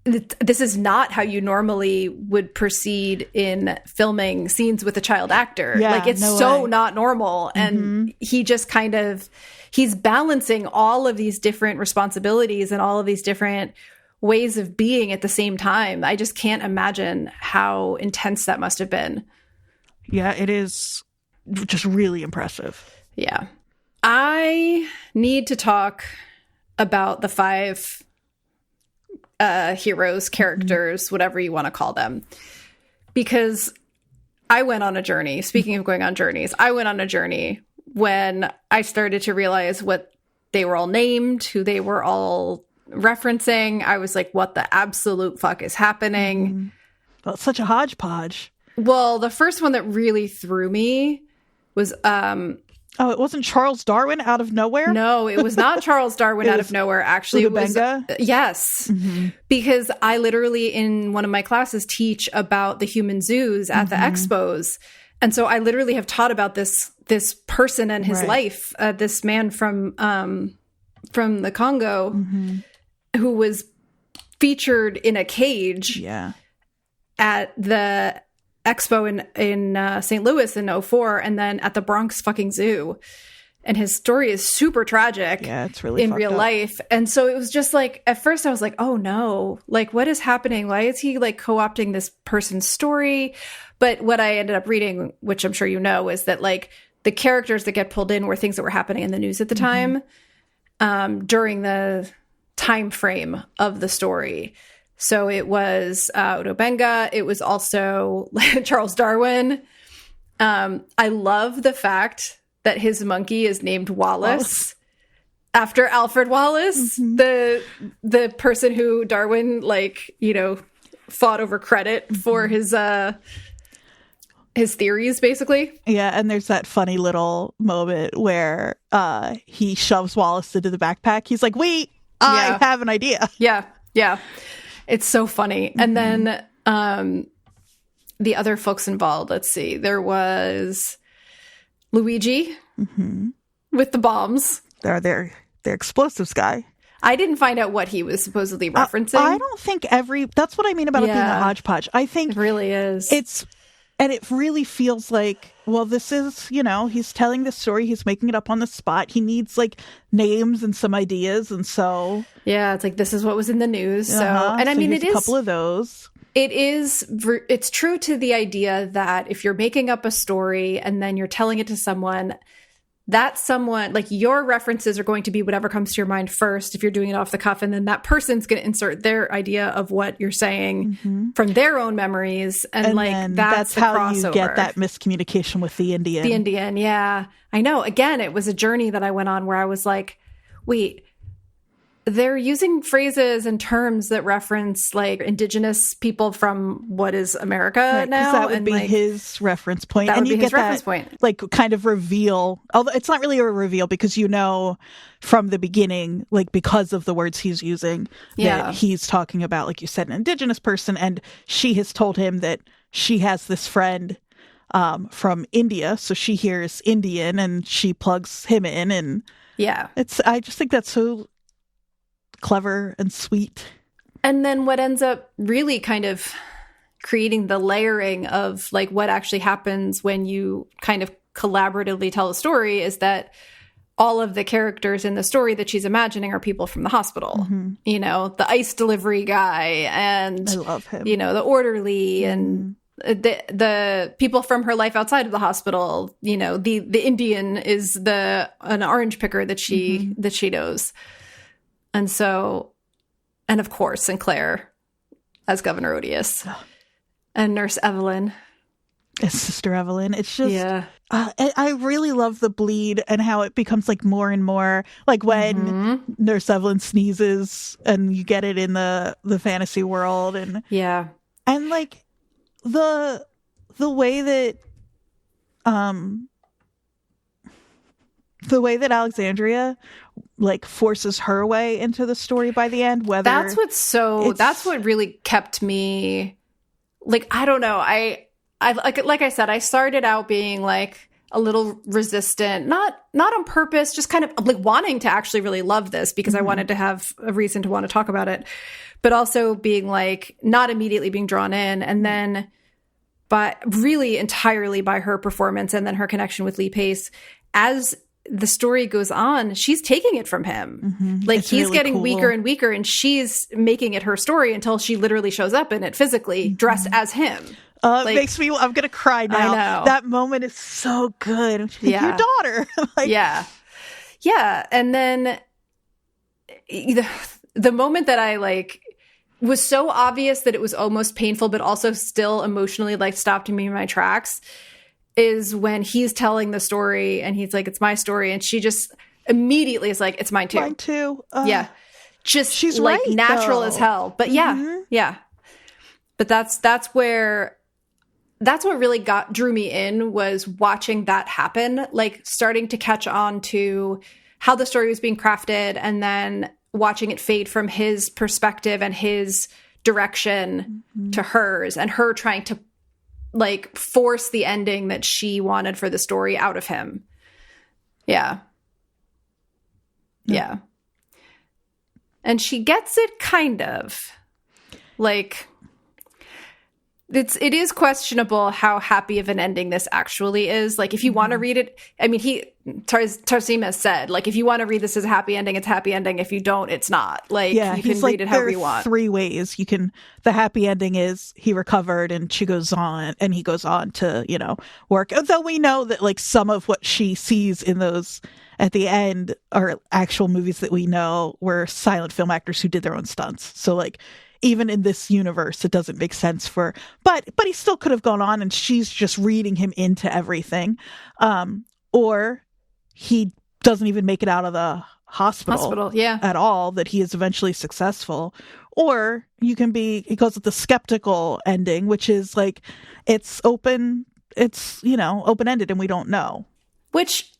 this is not how you normally would proceed in filming scenes with a child actor. Yeah, like, it's not normal. And he just kind of, he's balancing all of these different responsibilities and all of these different ways of being at the same time. I just can't imagine how intense that must have been. Yeah, it is just really impressive. Yeah. I need to talk about the 5 heroes, characters, whatever you want to call them, because I went on a journey. Speaking of going on journeys, I went on a journey when I started to realize what they were all named, who they were all referencing. I was like, what the absolute fuck is happening? Well, it's such a hodgepodge. Well, the first one that really threw me was it wasn't Charles Darwin out of nowhere? No, it was not Charles Darwin out of nowhere. Actually, it was yes, because I literally in one of my classes teach about the human zoos at the expos, and so I literally have taught about this person and his life. This man from the Congo who was featured in a cage at the expo in St. Louis in 2004, and then at the Bronx fucking Zoo. And his story is super tragic. Yeah, it's really in real life. And so it was just like, at first I was like, oh no, like, what is happening? Why is he like co-opting this person's story? But what I ended up reading, which I'm sure you know, is that like the characters that get pulled in were things that were happening in the news at the time, during the time frame of the story. So it was Udo Benga. It was also Charles Darwin. I love the fact that his monkey is named Wallace after Alfred Wallace, the person who Darwin, like, you know, fought over credit for his theories, basically. Yeah, and there's that funny little moment where he shoves Wallace into the backpack. He's like, wait, I have an idea. Yeah, yeah. It's so funny. And then the other folks involved, let's see. There was Luigi with the bombs. They're explosives guy. I didn't find out what he was supposedly referencing. I don't think that's what I mean about it being a hodgepodge. I think it really is. And it really feels like, well, this is, you know, he's telling this story. He's making it up on the spot. He needs like names and some ideas. And so. Yeah, it's like, this is what was in the news. So, and I mean, it is a couple of those. It's true to the idea that if you're making up a story and then you're telling it to someone, that someone, like, your references are going to be whatever comes to your mind first if you're doing it off the cuff, and then that person's going to insert their idea of what you're saying from their own memories, and like that's how crossover. You get that miscommunication with the Indian. Yeah, I know. Again, it was a journey that I went on where I was like, wait, they're using phrases and terms that reference like indigenous people from what is America now. That would be like, his reference point. That and would you be get his reference point. Like kind of reveal, although it's not really a reveal because you know from the beginning, like because of the words he's using, that he's talking about, like you said, an indigenous person, and she has told him that she has this friend from India, so she hears Indian and she plugs him in, and I just think that's so clever and sweet. And then what ends up really kind of creating the layering of like what actually happens when you kind of collaboratively tell a story is that all of the characters in the story that she's imagining are people from the hospital. You know, the ice delivery guy, and I love him. You know, the orderly and the people from her life outside of the hospital. You know, the Indian is an orange picker that she knows. And so, and of course, Sinclair as Governor Odious and Nurse Evelyn. As Sister Evelyn. It's just, I really love the bleed and how it becomes like more and more like when Nurse Evelyn sneezes and you get it in the fantasy world. And and like the way that, Alexandria like forces her way into the story by the end, that's what really kept me, like, I don't know, I like I said, I started out being like, a little resistant, not on purpose, just kind of like wanting to actually really love this because I wanted to have a reason to want to talk about it, but also being like not immediately being drawn in. And then but really entirely by her performance and then her connection with Lee Pace. As the story goes on, she's taking it from him. Like It's he's really getting cool. weaker and weaker, and she's making it her story until she literally shows up in it physically, dressed as him. It makes me, I'm going to cry now. I know. That moment is so good. She's like, Yeah. your daughter. Like, Yeah. Yeah. And then the moment that I like was so obvious that it was almost painful, but also still emotionally like stopped me in my tracks is when he's telling the story and he's like, it's my story. And she just immediately is like, it's mine too. Mine too. Yeah. Just she's like right, natural though. as hell. But yeah. But that's what really drew me in, was watching that happen, like starting to catch on to how the story was being crafted and then watching it fade from his perspective and his direction to hers, and her trying to like force the ending that she wanted for the story out of him. Yeah. Yeah. And she gets it kind of. Like, it is questionable how happy of an ending this actually is. Like, if you want to read it, I mean, Tarsem has said, like, if you want to read this as a happy ending, it's a happy ending. If you don't, it's not. Like, yeah, you can like, read it however there you are want. 3 ways you can. The happy ending is he recovered and she goes on, and he goes on to, work. Though we know that like some of what she sees in those at the end are actual movies that we know were silent film actors who did their own stunts. So like, even in this universe, it doesn't make sense but he still could have gone on, and she's just reading him into everything. Or he doesn't even make it out of the hospital yeah. at all, that he is eventually successful. Or he goes with the skeptical ending, which is like, it's open-ended and we don't know. Which,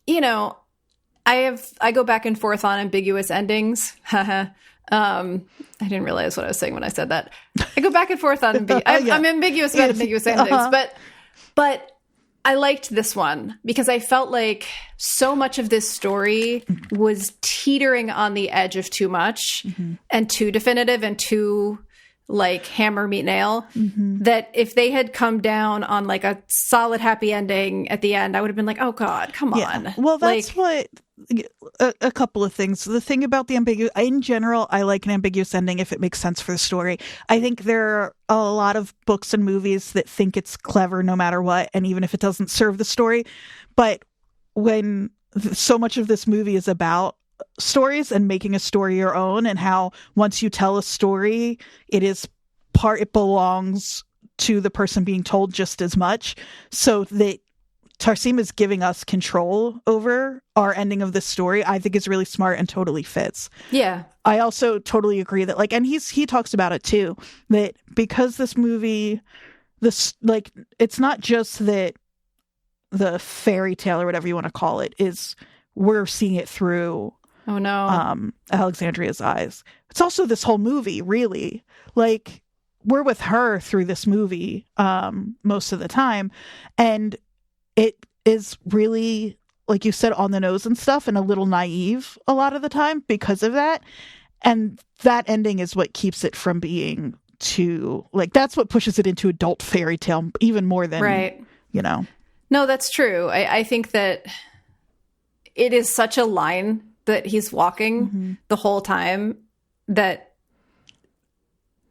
I go back and forth on ambiguous endings. I didn't realize what I was saying when I said that. I go back and forth on I'm ambiguous about ambiguous endings, but I liked this one because I felt like so much of this story was teetering on the edge of too much and too definitive and too like hammer meet nail, that if they had come down on like a solid happy ending at the end, I would have been like, oh God, come on. Well, that's like, a couple of things. The thing about the ambiguous, in general, I like an ambiguous ending if it makes sense for the story. I think there are a lot of books and movies that think it's clever no matter what, and even if it doesn't serve the story. But when so much of this movie is about stories and making a story your own, and how once you tell a story, it belongs to the person being told just as much, so that Tarsem is giving us control over our ending of this story, I think is really smart and totally fits. Yeah. I also totally agree that and he talks about it too, that because this movie, it's not just that the fairy tale or whatever you want to call it is, we're seeing it through Alexandria's eyes. It's also this whole movie, really. Like, we're with her through this movie most of the time, and it is really, like you said, on the nose and stuff, and a little naive a lot of the time because of that. And that ending is what keeps it from being too, that's what pushes it into adult fairy tale even more than, No, that's true. I think that it is such a line that he's walking the whole time, that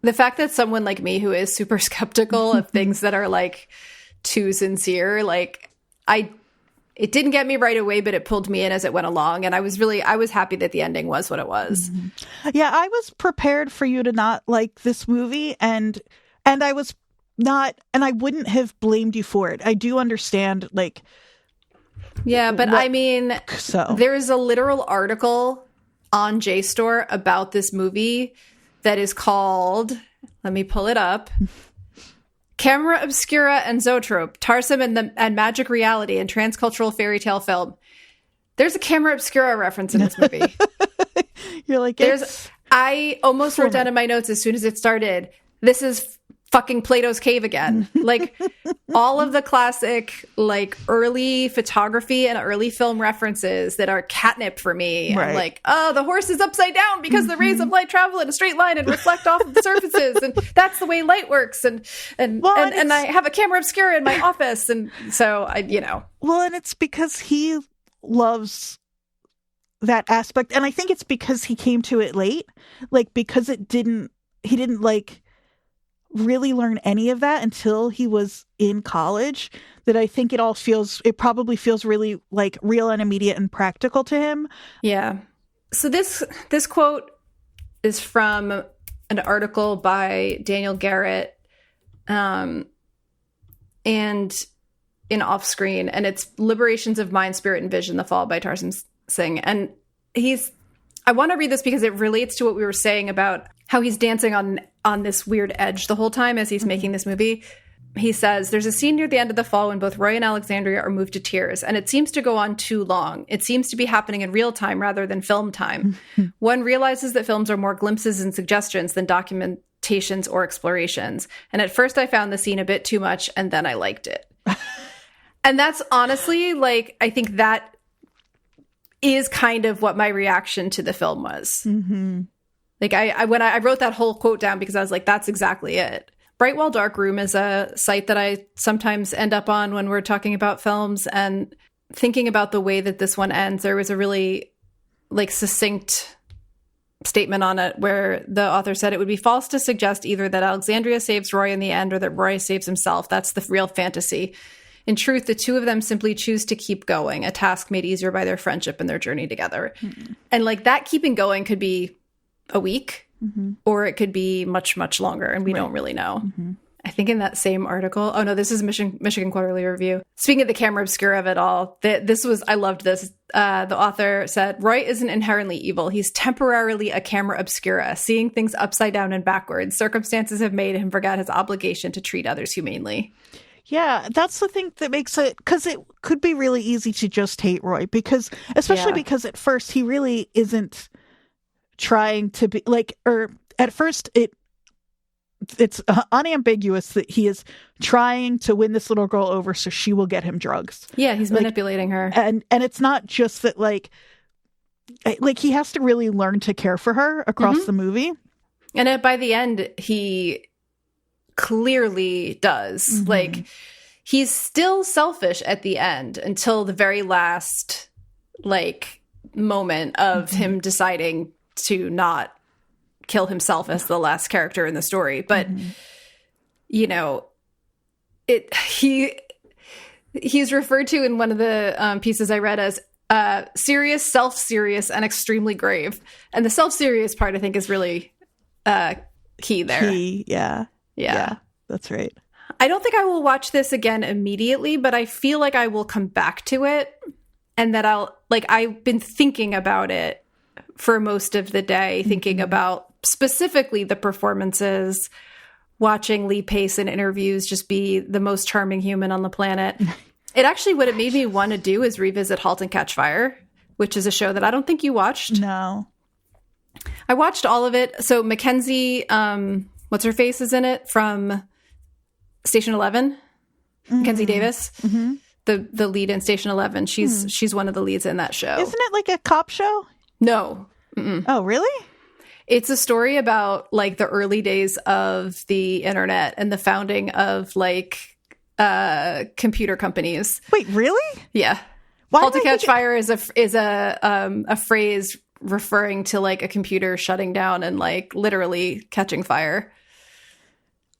the fact that someone like me who is super skeptical of things that are like too sincere, it didn't get me right away, but it pulled me in as it went along. And I was happy that the ending was what it was. Yeah, I was prepared for you to not like this movie, and I was not, and I wouldn't have blamed you for it. I do understand, yeah, but I mean, there is a literal article on JSTOR about this movie that is called, let me pull it up, Camera Obscura and Zoetrope, Tarsem and Magic Reality and Transcultural Fairy Tale Film. There's a Camera Obscura reference in this movie. You're like, I almost wrote down in my notes as soon as it started, this is fucking Plato's Cave again. Like all of the classic, like early photography and early film references that are catnip for me. Right. I'm like, oh, the horse is upside down because the rays of light travel in a straight line and reflect off of the surfaces. And that's the way light works. And I have a camera obscura in my office. And so Well, and it's because he loves that aspect. And I think it's because he came to it late, like because he didn't like really learn any of that until he was in college, that I think it probably feels really like real and immediate and practical to him. Yeah. So this quote is from an article by Daniel Garrett and in Offscreen, and it's Liberations of Mind, Spirit, and Vision, The Fall by Tarsem Singh. And I want to read this because it relates to what we were saying about how he's dancing on this weird edge the whole time as he's making this movie. He says, there's a scene near the end of The Fall when both Roy and Alexandria are moved to tears, and it seems to go on too long. It seems to be happening in real time rather than film time. One realizes that films are more glimpses and suggestions than documentations or explorations. And at first I found the scene a bit too much, and then I liked it. And that's honestly, like, I think that is kind of what my reaction to the film was. Mm-hmm. Like when I wrote that whole quote down because I was like, that's exactly it. Bright Wall Dark Room is a site that I sometimes end up on when we're talking about films, and thinking about the way that this one ends, there was a really like succinct statement on it where the author said it would be false to suggest either that Alexandria saves Roy in the end or that Roy saves himself. That's the real fantasy. In truth, the two of them simply choose to keep going, a task made easier by their friendship and their journey together. Mm-hmm. And like that keeping going could be a week, or it could be much, much longer, and we don't really know. Mm-hmm. I think in that same article, oh no, this is Michigan Quarterly Review. Speaking of the camera obscura of it all, I loved this. The author said, Roy isn't inherently evil. He's temporarily a camera obscura, seeing things upside down and backwards. Circumstances have made him forget his obligation to treat others humanely. Yeah, that's the thing that makes it, because it could be really easy to just hate Roy, because because at first he really isn't trying to be like, or at first it's unambiguous that he is trying to win this little girl over so she will get him drugs. Yeah, he's manipulating her. And it's not just that like he has to really learn to care for her across the movie. And by the end, he clearly does. Mm-hmm. Like, he's still selfish at the end until the very last like moment of him deciding to not kill himself as the last character in the story. But he's referred to in one of the pieces I read as serious, self-serious, and extremely grave. And the self-serious part I think is really key there. Yeah, that's right. I don't think I will watch this again immediately, but I feel like I will come back to it, and that I've been thinking about it for most of the day, thinking about specifically the performances, watching Lee Pace in interviews just be the most charming human on the planet. It actually, what it made me want to do is revisit *Halt and Catch Fire*, which is a show that I don't think you watched. No. I watched all of it. So Mackenzie, what's her face is in it from Station 11? Mackenzie Davis, the lead in Station 11. She's one of the leads in that show. Isn't it like a cop show? No. Oh, really? It's a story about like the early days of the internet and the founding of like computer companies. Wait, really? Yeah. Halt to Catch Fire is a phrase referring to like a computer shutting down and like literally catching fire.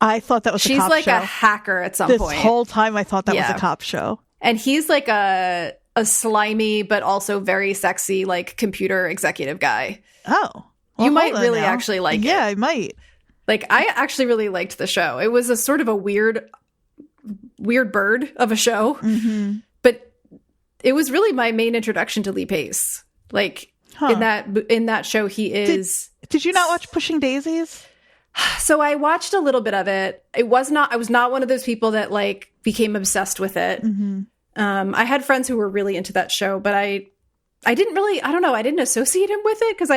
I thought that was a cop show. She's like a hacker at some point. This whole time I thought that was a cop show. And he's like a slimy but also very sexy like computer executive guy. Oh. Well, you might really actually like it. Yeah, I might. Like, I actually really liked the show. It was a sort of a weird bird of a show. Mm-hmm. But it was really my main introduction to Lee Pace. Like, in that show, he is... Did you not watch Pushing Daisies? So I watched a little bit of it. I was not one of those people that, like, became obsessed with it. Mm-hmm. I had friends who were really into that show, but I didn't really, I don't know, I didn't associate him with it because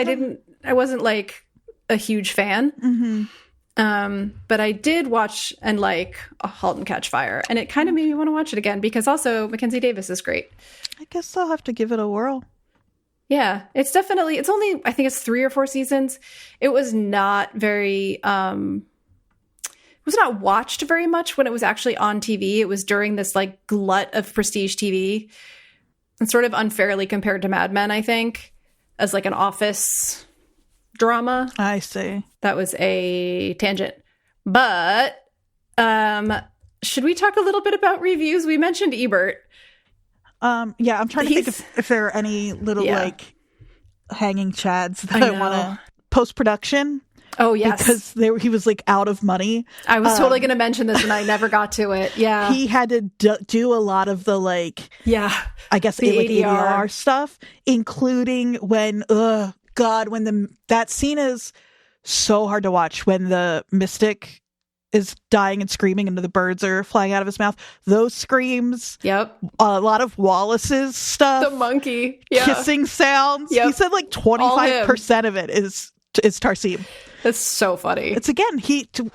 I wasn't like a huge fan. Mm-hmm. But I did watch and like A Halt and Catch Fire, and it kind of made me want to watch it again because also Mackenzie Davis is great. I guess I'll have to give it a whirl. Yeah, it's definitely, it's only, I think it's 3 or 4 seasons. It was not very, it was not watched very much when it was actually on TV. It was during this like glut of prestige TV, and sort of unfairly compared to Mad Men, I think, as like an office drama. I see. That was a tangent. But should we talk a little bit about reviews? We mentioned Ebert. Yeah, I'm trying to think if there are any little like hanging chads that I want to post-production. Oh, yes. Because he was like out of money. I was totally going to mention this and I never got to it. Yeah. He had to do a lot of the like, I guess the like ADR. ADR stuff, including when, when that scene is so hard to watch when the mystic is dying and screaming and the birds are flying out of his mouth. Those screams. Yep. A lot of Wallace's stuff. The monkey. Kissing sounds. Yep. He said like 25% of it is Tarsem. That's so funny. It's again,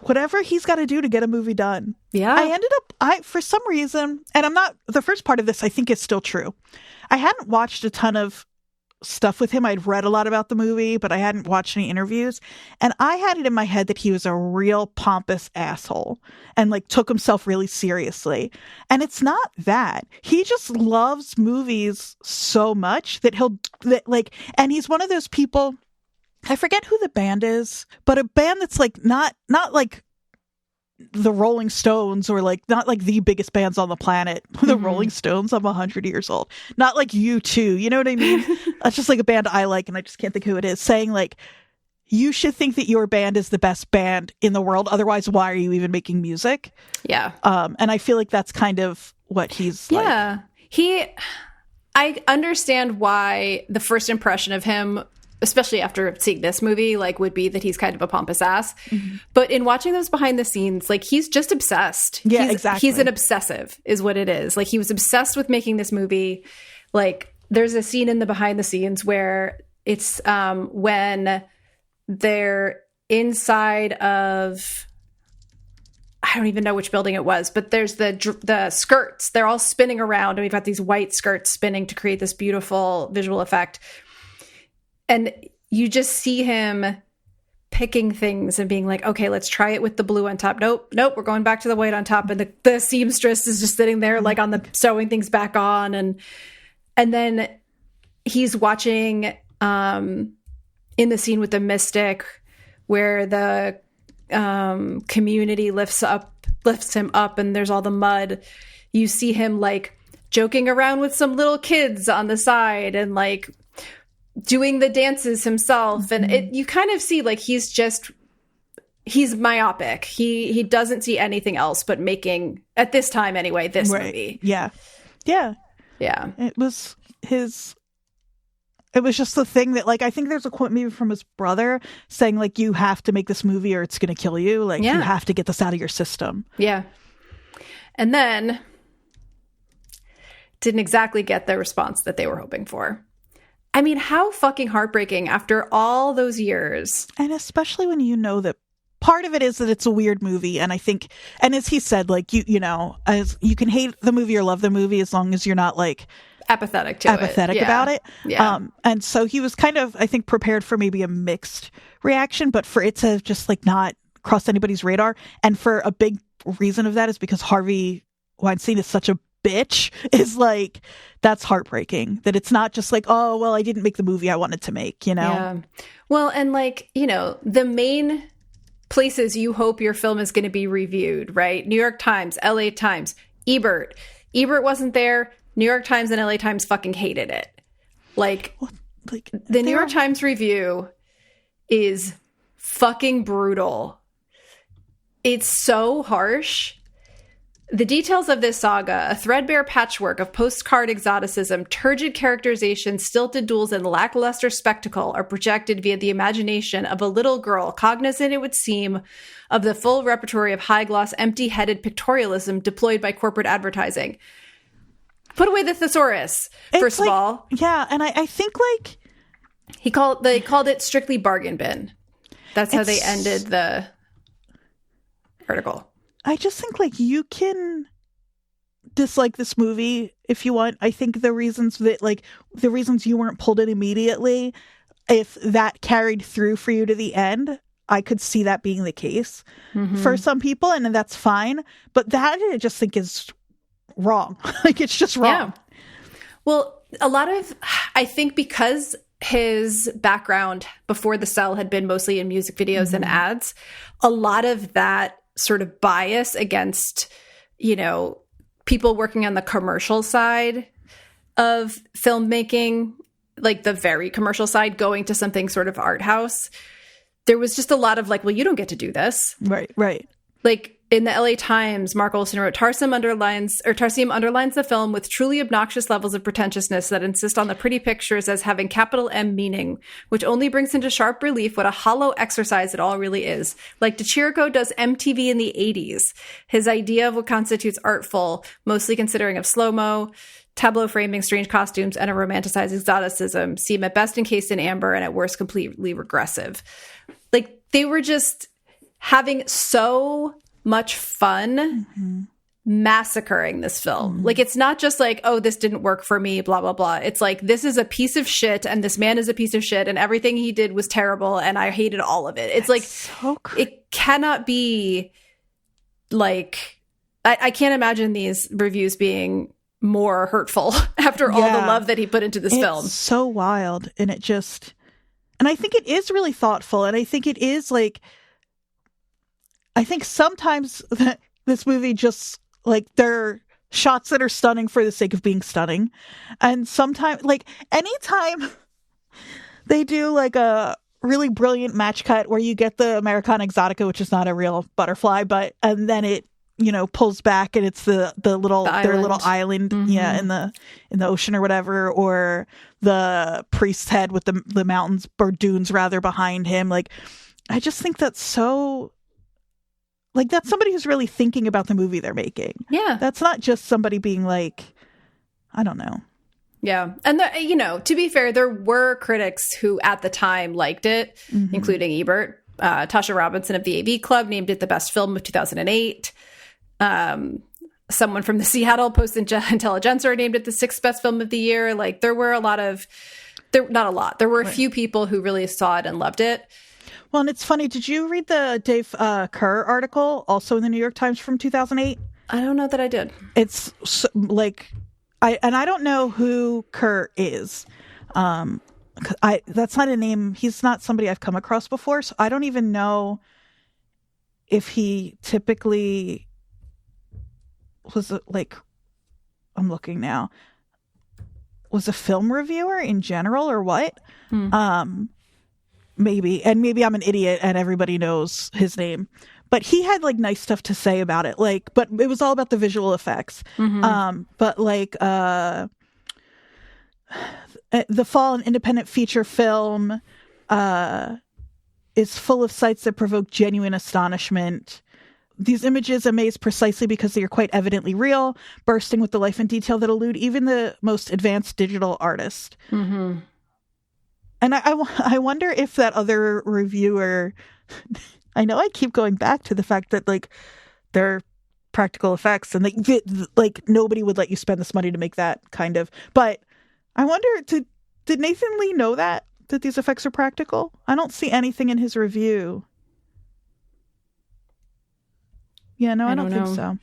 whatever he's got to do to get a movie done. Yeah. I ended up, for some reason, and I'm not, the first part of this I think is still true. I hadn't watched a ton of stuff with him. I'd read a lot about the movie, but I hadn't watched any interviews. And I had it in my head that he was a real pompous asshole and like took himself really seriously. And it's not that. He just loves movies so much that and he's one of those people, I forget who the band is, but a band that's like not like the Rolling Stones or like not like the biggest bands on the planet. The Rolling Stones, I'm 100 years old. Not like U2, you know what I mean? That's just like a band I like and I just can't think who it is. Saying like, you should think that your band is the best band in the world. Otherwise, why are you even making music? Yeah. And I feel like that's kind of what he's like. Yeah. I understand why the first impression of him, especially after seeing this movie, like would be that he's kind of a pompous ass. Mm-hmm. But in watching those behind the scenes, like he's just obsessed. Yeah, exactly. He's an obsessive is what it is. Like he was obsessed with making this movie. Like there's a scene in the behind the scenes where it's when they're inside of, I don't even know which building it was, but there's the skirts. They're all spinning around and we've got these white skirts spinning to create this beautiful visual effect. And you just see him picking things and being like, okay, let's try it with the blue on top. Nope, we're going back to the white on top. And the seamstress is just sitting there like on the sewing things back on. And then he's watching in the scene with the mystic where the community lifts him up and there's all the mud. You see him like joking around with some little kids on the side and like doing the dances himself. And you kind of see like he's myopic. He doesn't see anything else but making, at this time anyway, this movie. Yeah. It was just the thing that like, I think there's a quote maybe from his brother saying like, you have to make this movie or it's going to kill you. Like you have to get this out of your system. Yeah. And then didn't exactly get the response that they were hoping for. I mean, how fucking heartbreaking after all those years. And especially when you know that part of it is that it's a weird movie. And I think, and as he said, like, you know, as you can hate the movie or love the movie as long as you're not like apathetic about it. Yeah. And so he was kind of, I think, prepared for maybe a mixed reaction, but for it to just like not cross anybody's radar. And for a big reason of that is because Harvey Weinstein is such a bitch, is like, that's heartbreaking that it's not just like, oh, well, I didn't make the movie I wanted to make, you know? Yeah. Well, and like, you know, the main places you hope your film is going to be reviewed, right? New York Times, LA Times, Ebert wasn't there. New York Times and LA Times fucking hated it. Like the New York Times review is fucking brutal. It's so harsh. The details of this saga, a threadbare patchwork of postcard exoticism, turgid characterization, stilted duels, and lackluster spectacle, are projected via the imagination of a little girl, cognizant, it would seem, of the full repertory of high-gloss, empty-headed pictorialism deployed by corporate advertising. Put away the thesaurus, first of all. Yeah, and I think, like... They called it strictly bargain bin. That's how they ended the... article. I just think like you can dislike this movie if you want. I think the reasons you weren't pulled in immediately, if that carried through for you to the end, I could see that being the case for some people, and that's fine. But that I just think is wrong. Like, it's just wrong. Yeah. Well, I think because his background before The Cell had been mostly in music videos and ads, a lot of that sort of bias against, people working on the commercial side of filmmaking, like the very commercial side, going to something sort of art house. There was just a lot of like, well, you don't get to do this. Right. Like in the LA Times, Mark Olson wrote, Tarsem underlines the film with truly obnoxious levels of pretentiousness that insist on the pretty pictures as having capital M meaning, which only brings into sharp relief what a hollow exercise it all really is. Like De Chirico does MTV in the 80s. His idea of what constitutes artful, mostly considering of slow-mo, tableau framing, strange costumes, and a romanticized exoticism, seem at best encased in amber and at worst completely regressive. Like, they were just having so much fun massacring this film. Like, it's not just like, oh, this didn't work for me, blah, blah, blah. It's like, this is a piece of shit, and this man is a piece of shit, and everything he did was terrible, and I hated all of it. It's like, so it cannot be like, I can't imagine these reviews being more hurtful after all the love that he put into this film. It's so wild, and and I think it is really thoughtful, and I think it is like, I think sometimes this movie just, like, there are shots that are stunning for the sake of being stunning, and sometimes, like, anytime they do like a really brilliant match cut where you get the Americana Exotica, which is not a real butterfly, and then it pulls back and it's their little island in the ocean or whatever, or the priest's head with the mountains or dunes rather behind him. Like, I just think that's so, like, that's somebody who's really thinking about the movie they're making. Yeah, that's not just somebody being like, I don't know. Yeah. And, to be fair, there were critics who at the time liked it, including Ebert. Tasha Robinson of the AV Club named it the best film of 2008. Someone from the Seattle Post-Intelligencer named it the sixth best film of the year. Like, there were there were a few people who really saw it and loved it. Well, and it's funny. Did you read the Dave Kerr article, also in the New York Times from 2008? I don't know that I did. It's like, I don't know who Kerr is. That's not a name. He's not somebody I've come across before. So I don't even know if he typically was I'm looking now, was a film reviewer in general or what? Maybe I'm an idiot and everybody knows his name, but he had like nice stuff to say about it. Like, but it was all about the visual effects. But like, The Fall, an independent feature film, is full of sights that provoke genuine astonishment. These images amaze precisely because they are quite evidently real, bursting with the life and detail that elude even the most advanced digital artist. And I wonder if that other reviewer, I know I keep going back to the fact that like they're practical effects and like nobody would let you spend this money to make that kind of, but I wonder, did Nathan Lee know that these effects are practical? I don't see anything in his review. Yeah, no, I don't think so.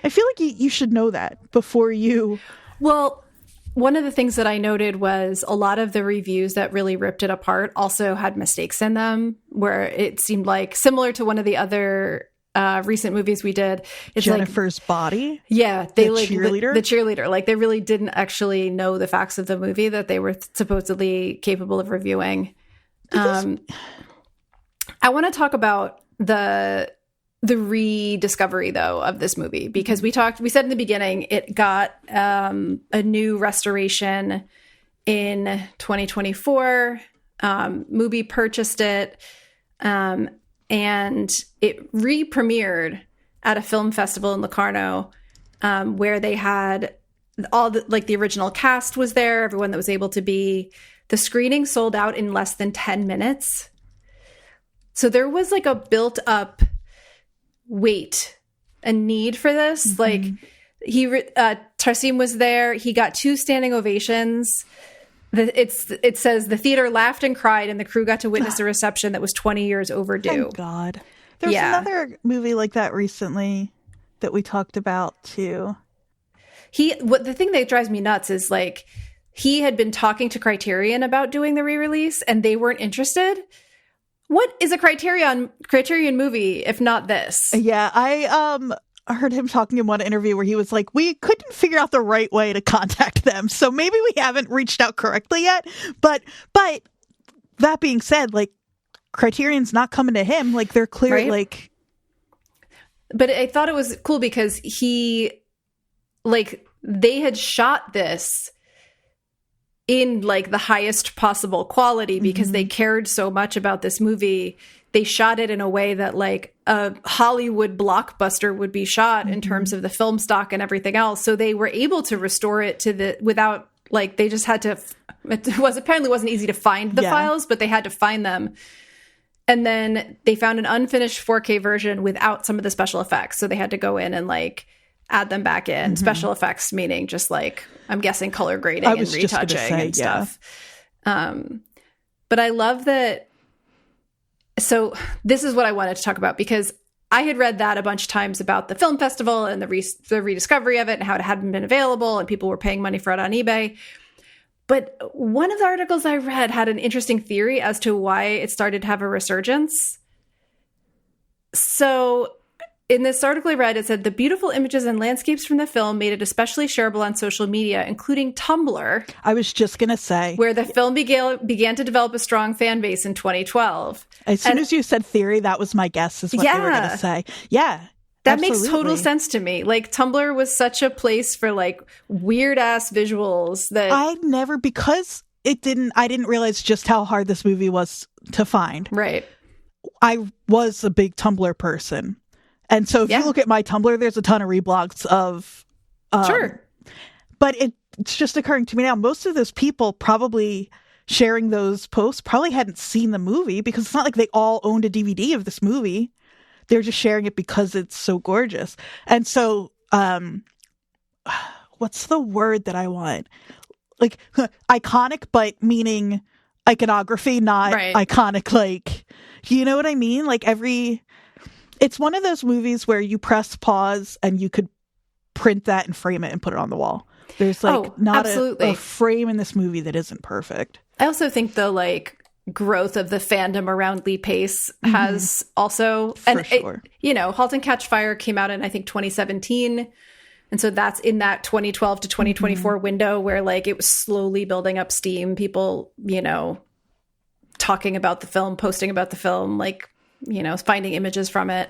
I feel like you should know that before you... Well, one of the things that I noted was a lot of the reviews that really ripped it apart also had mistakes in them, where it seemed like, similar to one of the other recent movies we did, it's Jennifer's Body? Yeah, they the cheerleader? The cheerleader. Like, they really didn't actually know the facts of the movie that they were supposedly capable of reviewing. I want to talk about the rediscovery though of this movie, because we said in the beginning it got a new restoration in 2024. Mubi purchased it, and it re-premiered at a film festival in Locarno, where they had all the original cast was there, everyone that was able to be. The screening sold out in less than 10 minutes. So there was like a built up weight and need for this. Like Tarsem was there. He got 2 standing ovations. It says the theater laughed and cried, and the crew got to witness a reception that was 20 years overdue. Thank God. There was another movie like that recently that we talked about too. The thing that drives me nuts is like he had been talking to Criterion about doing the re-release, and they weren't interested. What is a Criterion movie if not this? Yeah, I heard him talking in one interview where he was like, we couldn't figure out the right way to contact them, so maybe we haven't reached out correctly yet. But that being said, like, Criterion's not coming to him. Like, they're clear, right? Like... But I thought it was cool because they had shot this in, like, the highest possible quality because they cared so much about this movie. They shot it in a way that, like, a Hollywood blockbuster would be shot in terms of the film stock and everything else. So they were able to restore it without, like, they just had to, apparently wasn't easy to find the files, but they had to find them. And then they found an unfinished 4K version without some of the special effects. So they had to go in and, like, add them back in. Special effects meaning just, like, I'm guessing color grading and retouching and stuff. But I love that. So this is what I wanted to talk about, because I had read that a bunch of times about the film festival and the rediscovery of it and how it hadn't been available and people were paying money for it on eBay. But one of the articles I read had an interesting theory as to why it started to have a resurgence. So in this article I read, it said the beautiful images and landscapes from the film made it especially shareable on social media, including Tumblr. I was just going to say. Where the film began to develop a strong fan base in 2012. As soon as you said theory, that was my guess, is what they were going to say. Yeah. That makes total sense to me. Like, Tumblr was such a place for, like, weird ass visuals that I didn't realize just how hard this movie was to find. Right. I was a big Tumblr person. And so if you look at my Tumblr, there's a ton of reblogs of sure. But it's just occurring to me now, most of those people probably sharing those posts probably hadn't seen the movie, because it's not like they all owned a DVD of this movie. They're just sharing it because it's so gorgeous. And so, what's the word that I want? Like, iconic, but meaning iconography, not iconic, like, you know what I mean? Like, it's one of those movies where you press pause and you could print that and frame it and put it on the wall. There's, like, not a frame in this movie that isn't perfect. I also think the, like, growth of the fandom around Lee Pace has also, For sure. Halt and Catch Fire came out in, I think, 2017. And so that's in that 2012 to 2024 window where, like, it was slowly building up steam. People, talking about the film, posting about the film, like, finding images from it.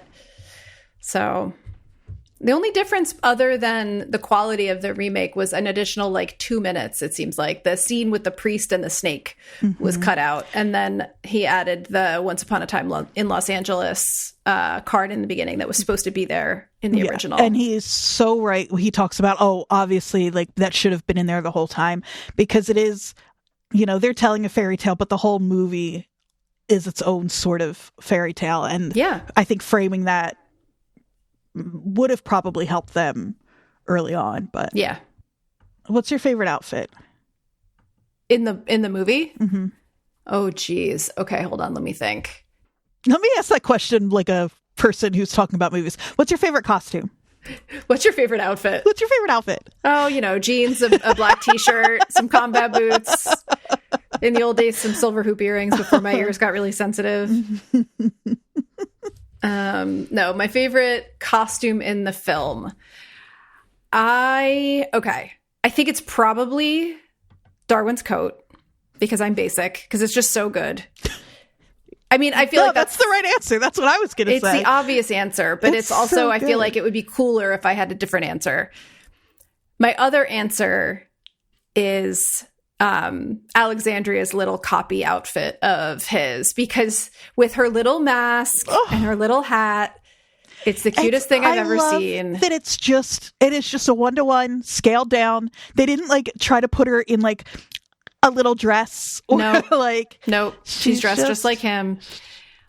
So the only difference other than the quality of the remake was an additional, like, 2 minutes. It seems like the scene with the priest and the snake was cut out. And then he added the Once Upon a Time in Los Angeles card in the beginning that was supposed to be there in the original. And he is so right. He talks about, obviously, like, that should have been in there the whole time, because it is, they're telling a fairy tale, but the whole movie is its own sort of fairy tale. And I think framing that would have probably helped them early on. But what's your favorite outfit in the movie? Oh geez. Okay, hold on, let me think. Let me ask that question like a person who's talking about movies. What's your favorite costume? What's your favorite outfit? What's your favorite outfit? Oh, jeans, a black t-shirt, some combat boots. In the old days, some silver hoop earrings before my ears got really sensitive. No, my favorite costume in the film. I think it's probably Darwin's coat, because I'm basic, because it's just so good. I mean, I feel like that's the right answer. That's what I was going to say. It's the obvious answer, but it's also, so I feel like it would be cooler if I had a different answer. My other answer is Alexandria's little copy outfit of his, because with her little mask and her little hat, it's the cutest thing I've ever seen. That it is just a 1-to-1 scaled down. They didn't, like, try to put her in, like, a little dress or no. like, nope. She's dressed just like him.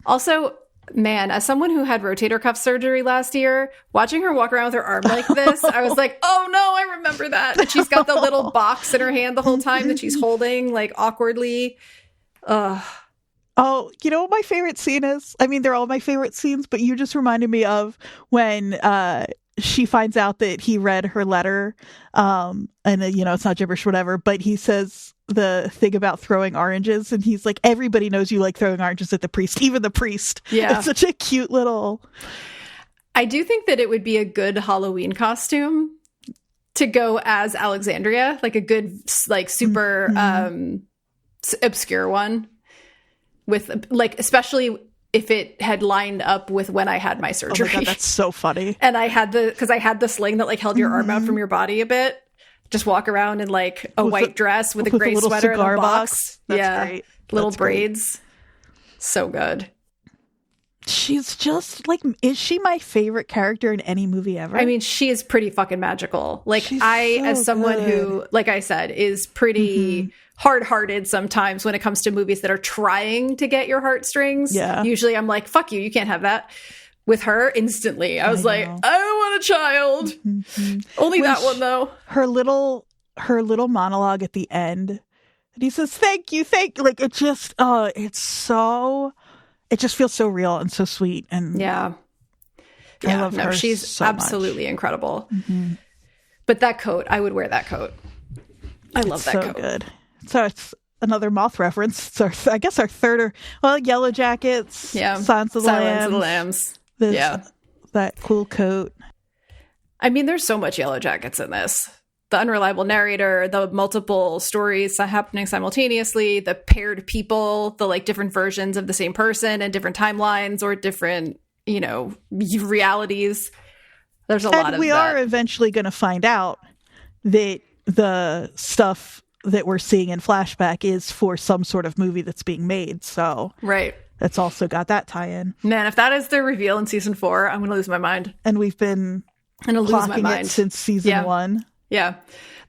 Also, Man, as someone who had rotator cuff surgery last year, watching her walk around with her arm like this, I was like, oh no, I remember that. And she's got the little box in her hand the whole time that she's holding, like, awkwardly. Ugh. Oh, you know what my favorite scene is? I mean, they're all my favorite scenes, but you just reminded me of when she finds out that he read her letter, and it's not gibberish, whatever, but he says the thing about throwing oranges, and he's like, everybody knows you like throwing oranges at the priest, even the priest. Yeah. It's such a cute little... I do think that it would be a good Halloween costume to go as Alexandria, like a good, like, super obscure one, with, like, especially if it had lined up with when I had my surgery. Oh my God, that's so funny. And I had the sling that, like, held your arm out from your body a bit. Just walk around in, like, a white dress with a gray sweater and a box. That's great. Little That's braids. Great. So good. She's just, like, is she my favorite character in any movie ever? I mean, she is pretty fucking magical. Like, She's as someone good. who, like I said, is pretty hard-hearted sometimes when it comes to movies that are trying to get your heartstrings. Yeah. Usually I'm like, fuck you can't have that. With her, instantly, I was like, I don't want a child. Only that one, though. Her little monologue at the end, and he says, thank you. Like, it just, it just feels so real and so sweet. And yeah, I love her. She's so absolutely much. incredible. But that coat, I would wear that coat. I love that coat. Good. So it's another Moth reference. It's I guess our third, Yellow Jackets. Yeah, Silence of the Lambs. That cool coat. I mean, there's so much Yellow Jackets in this. The unreliable narrator, the multiple stories happening simultaneously, the paired people, the, like, different versions of the same person and different timelines or different, realities. There's a lot of that. We are eventually going to find out that the stuff that we're seeing in flashback is for some sort of movie that's being made. So right. That's also got that tie-in. Man, if that is the reveal in season 4, I'm going to lose my mind. And we've been clocking it since season 1. Yeah.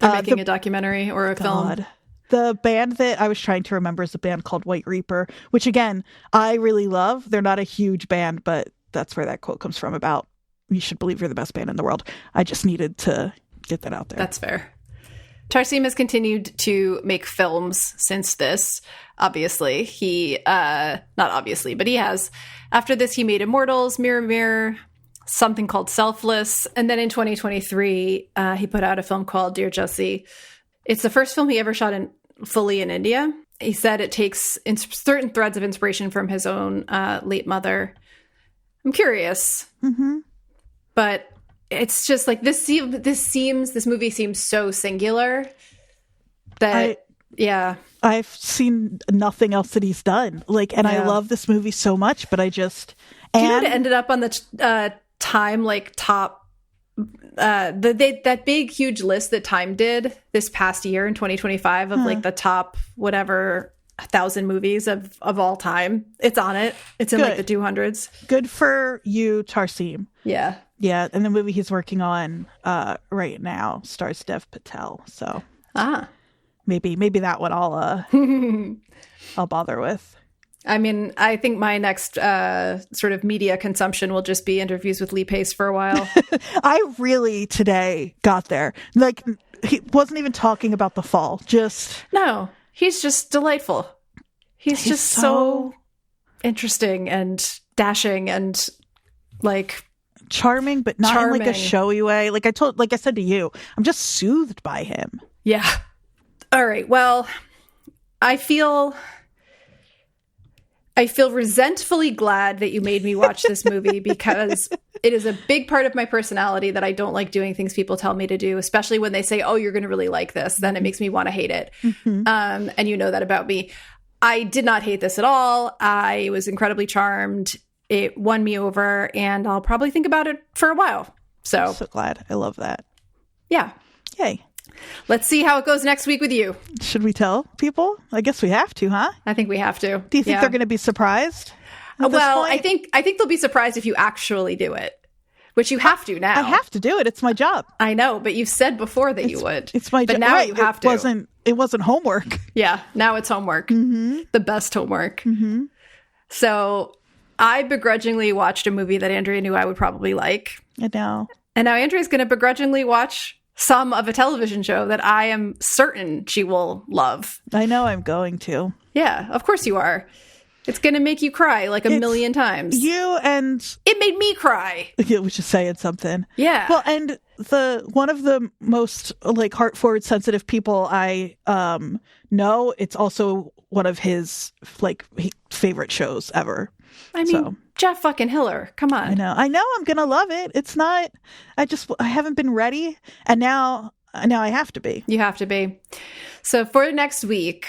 They're making a documentary or a film. The band that I was trying to remember is a band called White Reaper, which, again, I really love. They're not a huge band, but that's where that quote comes from about, you should believe you're the best band in the world. I just needed to get that out there. That's fair. Tarsem has continued to make films since this. Obviously, not obviously, but he has. After this, he made Immortals, Mirror Mirror, something called Selfless, and then in 2023, he put out a film called Dear Jessie. It's the first film he ever shot fully in India. He said it takes certain threads of inspiration from his own late mother. I'm curious, but it's just like this movie seems so singular that I've seen nothing else that he's done. Like, and I love this movie so much, but I just do you know it ended up on the Time, like, top that big huge list that Time did this past year in 2025 of like the top whatever 1,000 movies of all time. It's on it. It's in like the 200s. Good for you, Tarsem. Yeah. Yeah, and the movie he's working on right now stars Dev Patel. So maybe that one I'll bother with. I mean, I think my next sort of media consumption will just be interviews with Lee Pace for a while. I really today got there. Like, he wasn't even talking about The Fall. No, he's just delightful. He's just so interesting and dashing and, like, charming, but not in, like, a showy way. Like I said to you, I'm just soothed by him. Yeah. All right. Well, I feel resentfully glad that you made me watch this movie because it is a big part of my personality that I don't like doing things people tell me to do, especially when they say, oh, you're going to really like this. Then it makes me want to hate it. And you know that about me. I did not hate this at all. I was incredibly charmed. It won me over, and I'll probably think about it for a while. I'm so glad. I love that. Yeah. Yay. Let's see how it goes next week with you. Should we tell people? I guess we have to, huh? I think we have to. Do you think they're going to be surprised? Well, I think they'll be surprised if you actually do it, which you have to now. I have to do it. It's my job. I know, but you've said before that you would. It's my job. But now you have to. It wasn't homework. Yeah, now it's homework. The best homework. So I begrudgingly watched a movie that Andrea knew I would probably like. I know. And now Andrea's going to begrudgingly watch some of a television show that I am certain she will love. I know I'm going to. Yeah, of course you are. It's going to make you cry like a million times. You and... It made me cry. It was just saying something. Yeah. Well, and one of the most like heart-forward sensitive people I know, it's also one of his like favorite shows ever. I mean, Jeff fucking Hiller. Come on. I know I'm going to love it. It's not, I haven't been ready. And now I have to be. You have to be. So for next week,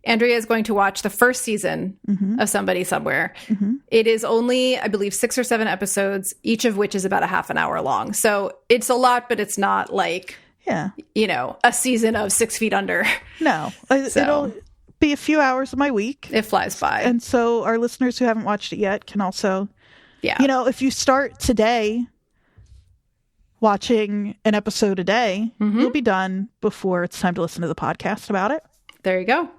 Andrea is going to watch the first season of Somebody Somewhere. Mm-hmm. It is only, I believe, 6 or 7 episodes, each of which is about a half an hour long. So it's a lot, but it's not like, a season of 6 Feet Under. No, it'll be a few hours of my week. It flies by. And so our listeners who haven't watched it yet can also, if you start today watching an episode a day, you'll be done before it's time to listen to the podcast about it. There you go.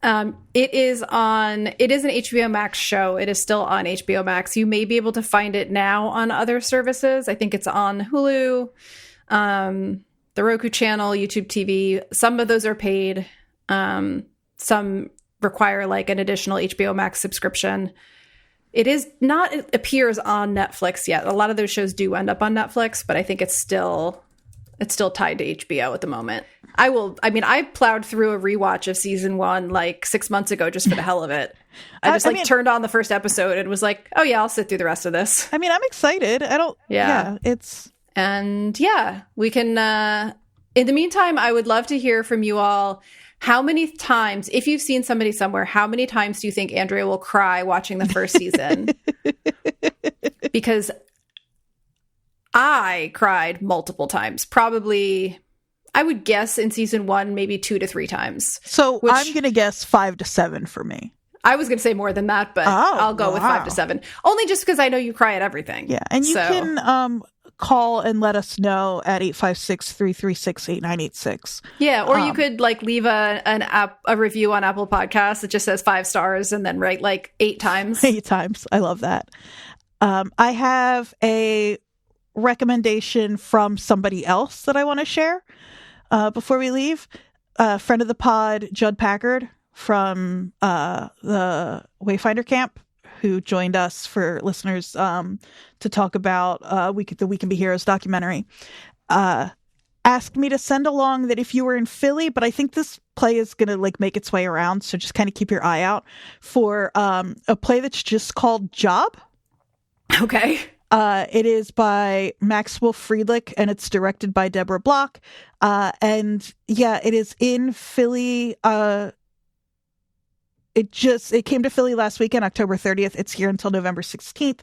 It is an HBO Max show. It is still on HBO Max. You may be able to find it now on other services. I think it's on Hulu, the Roku channel, YouTube TV. Some of those are paid. Some require like an additional HBO Max subscription. It appears on Netflix yet. A lot of those shows do end up on Netflix, but I think it's still tied to HBO at the moment. I plowed through a rewatch of season 1 like 6 months ago just for the hell of it. I turned on the first episode and was like, oh yeah, I'll sit through the rest of this. I mean, I'm excited. We can, in the meantime, I would love to hear from you all. How many times, if you've seen Somebody Somewhere, how many times do you think Andrea will cry watching the first season? Because I cried multiple times. Probably, I would guess in season 1, maybe 2 to 3 times. So I'm going to guess 5 to 7 for me. I was going to say more than that, but I'll go with 5 to 7. Only just because I know you cry at everything. Yeah, and you can call and let us know at 856-336-8986. Yeah, or you could like leave a review on Apple Podcasts that just says 5 stars and then write like 8 times. 8 times. I love that. I have a recommendation from somebody else that I want to share before we leave. Friend of the pod, Judd Packard from the Wayfinder Camp, who joined us for listeners to talk about the We Can Be Heroes documentary, asked me to send along that if you were in Philly, but I think this play is going to like make its way around, so just kind of keep your eye out for a play that's just called Job. Okay. It is by Maxwell Friedlich and it's directed by Deborah Block. And yeah, it is in Philly. It came to Philly last weekend, October 30th. It's here until November 16th.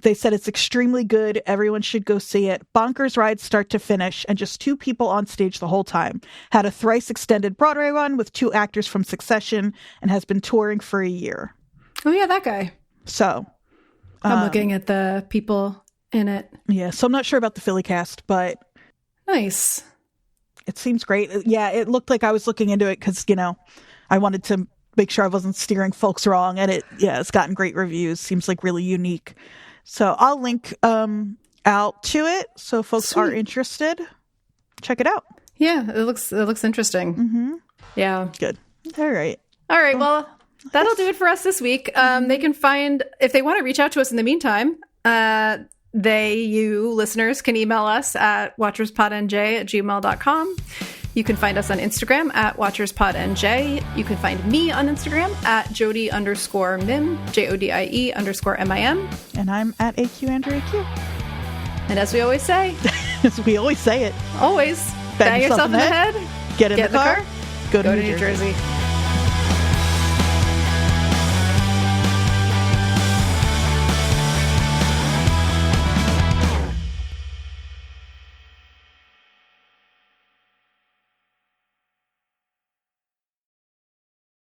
They said it's extremely good. Everyone should go see it. Bonkers ride start to finish, and just 2 people on stage the whole time. Had a thrice extended Broadway run with 2 actors from Succession and has been touring for a year. Oh yeah, that guy. So I'm looking at the people in it. Yeah, so I'm not sure about the Philly cast, but nice. It seems great. Yeah, it looked like I was looking into it because, I wanted to make sure I wasn't steering folks wrong. And it's gotten great reviews. Seems like really unique. So I'll link out to it. So folks are interested. Check it out. Yeah, it looks interesting. Mm-hmm. Yeah. Good. All right. Well, that'll do it for us this week. They can find, if they want to reach out to us in the meantime, you listeners can email us at watcherspodnj@gmail.com. You can find us on Instagram at watcherspodnj. You can find me on Instagram at Jodie_Mim, JODIE_MIM. And I'm at AQAndrewAQ. And as we always say, as we always say it, always bang yourself in the head, get in the car, go to New Jersey.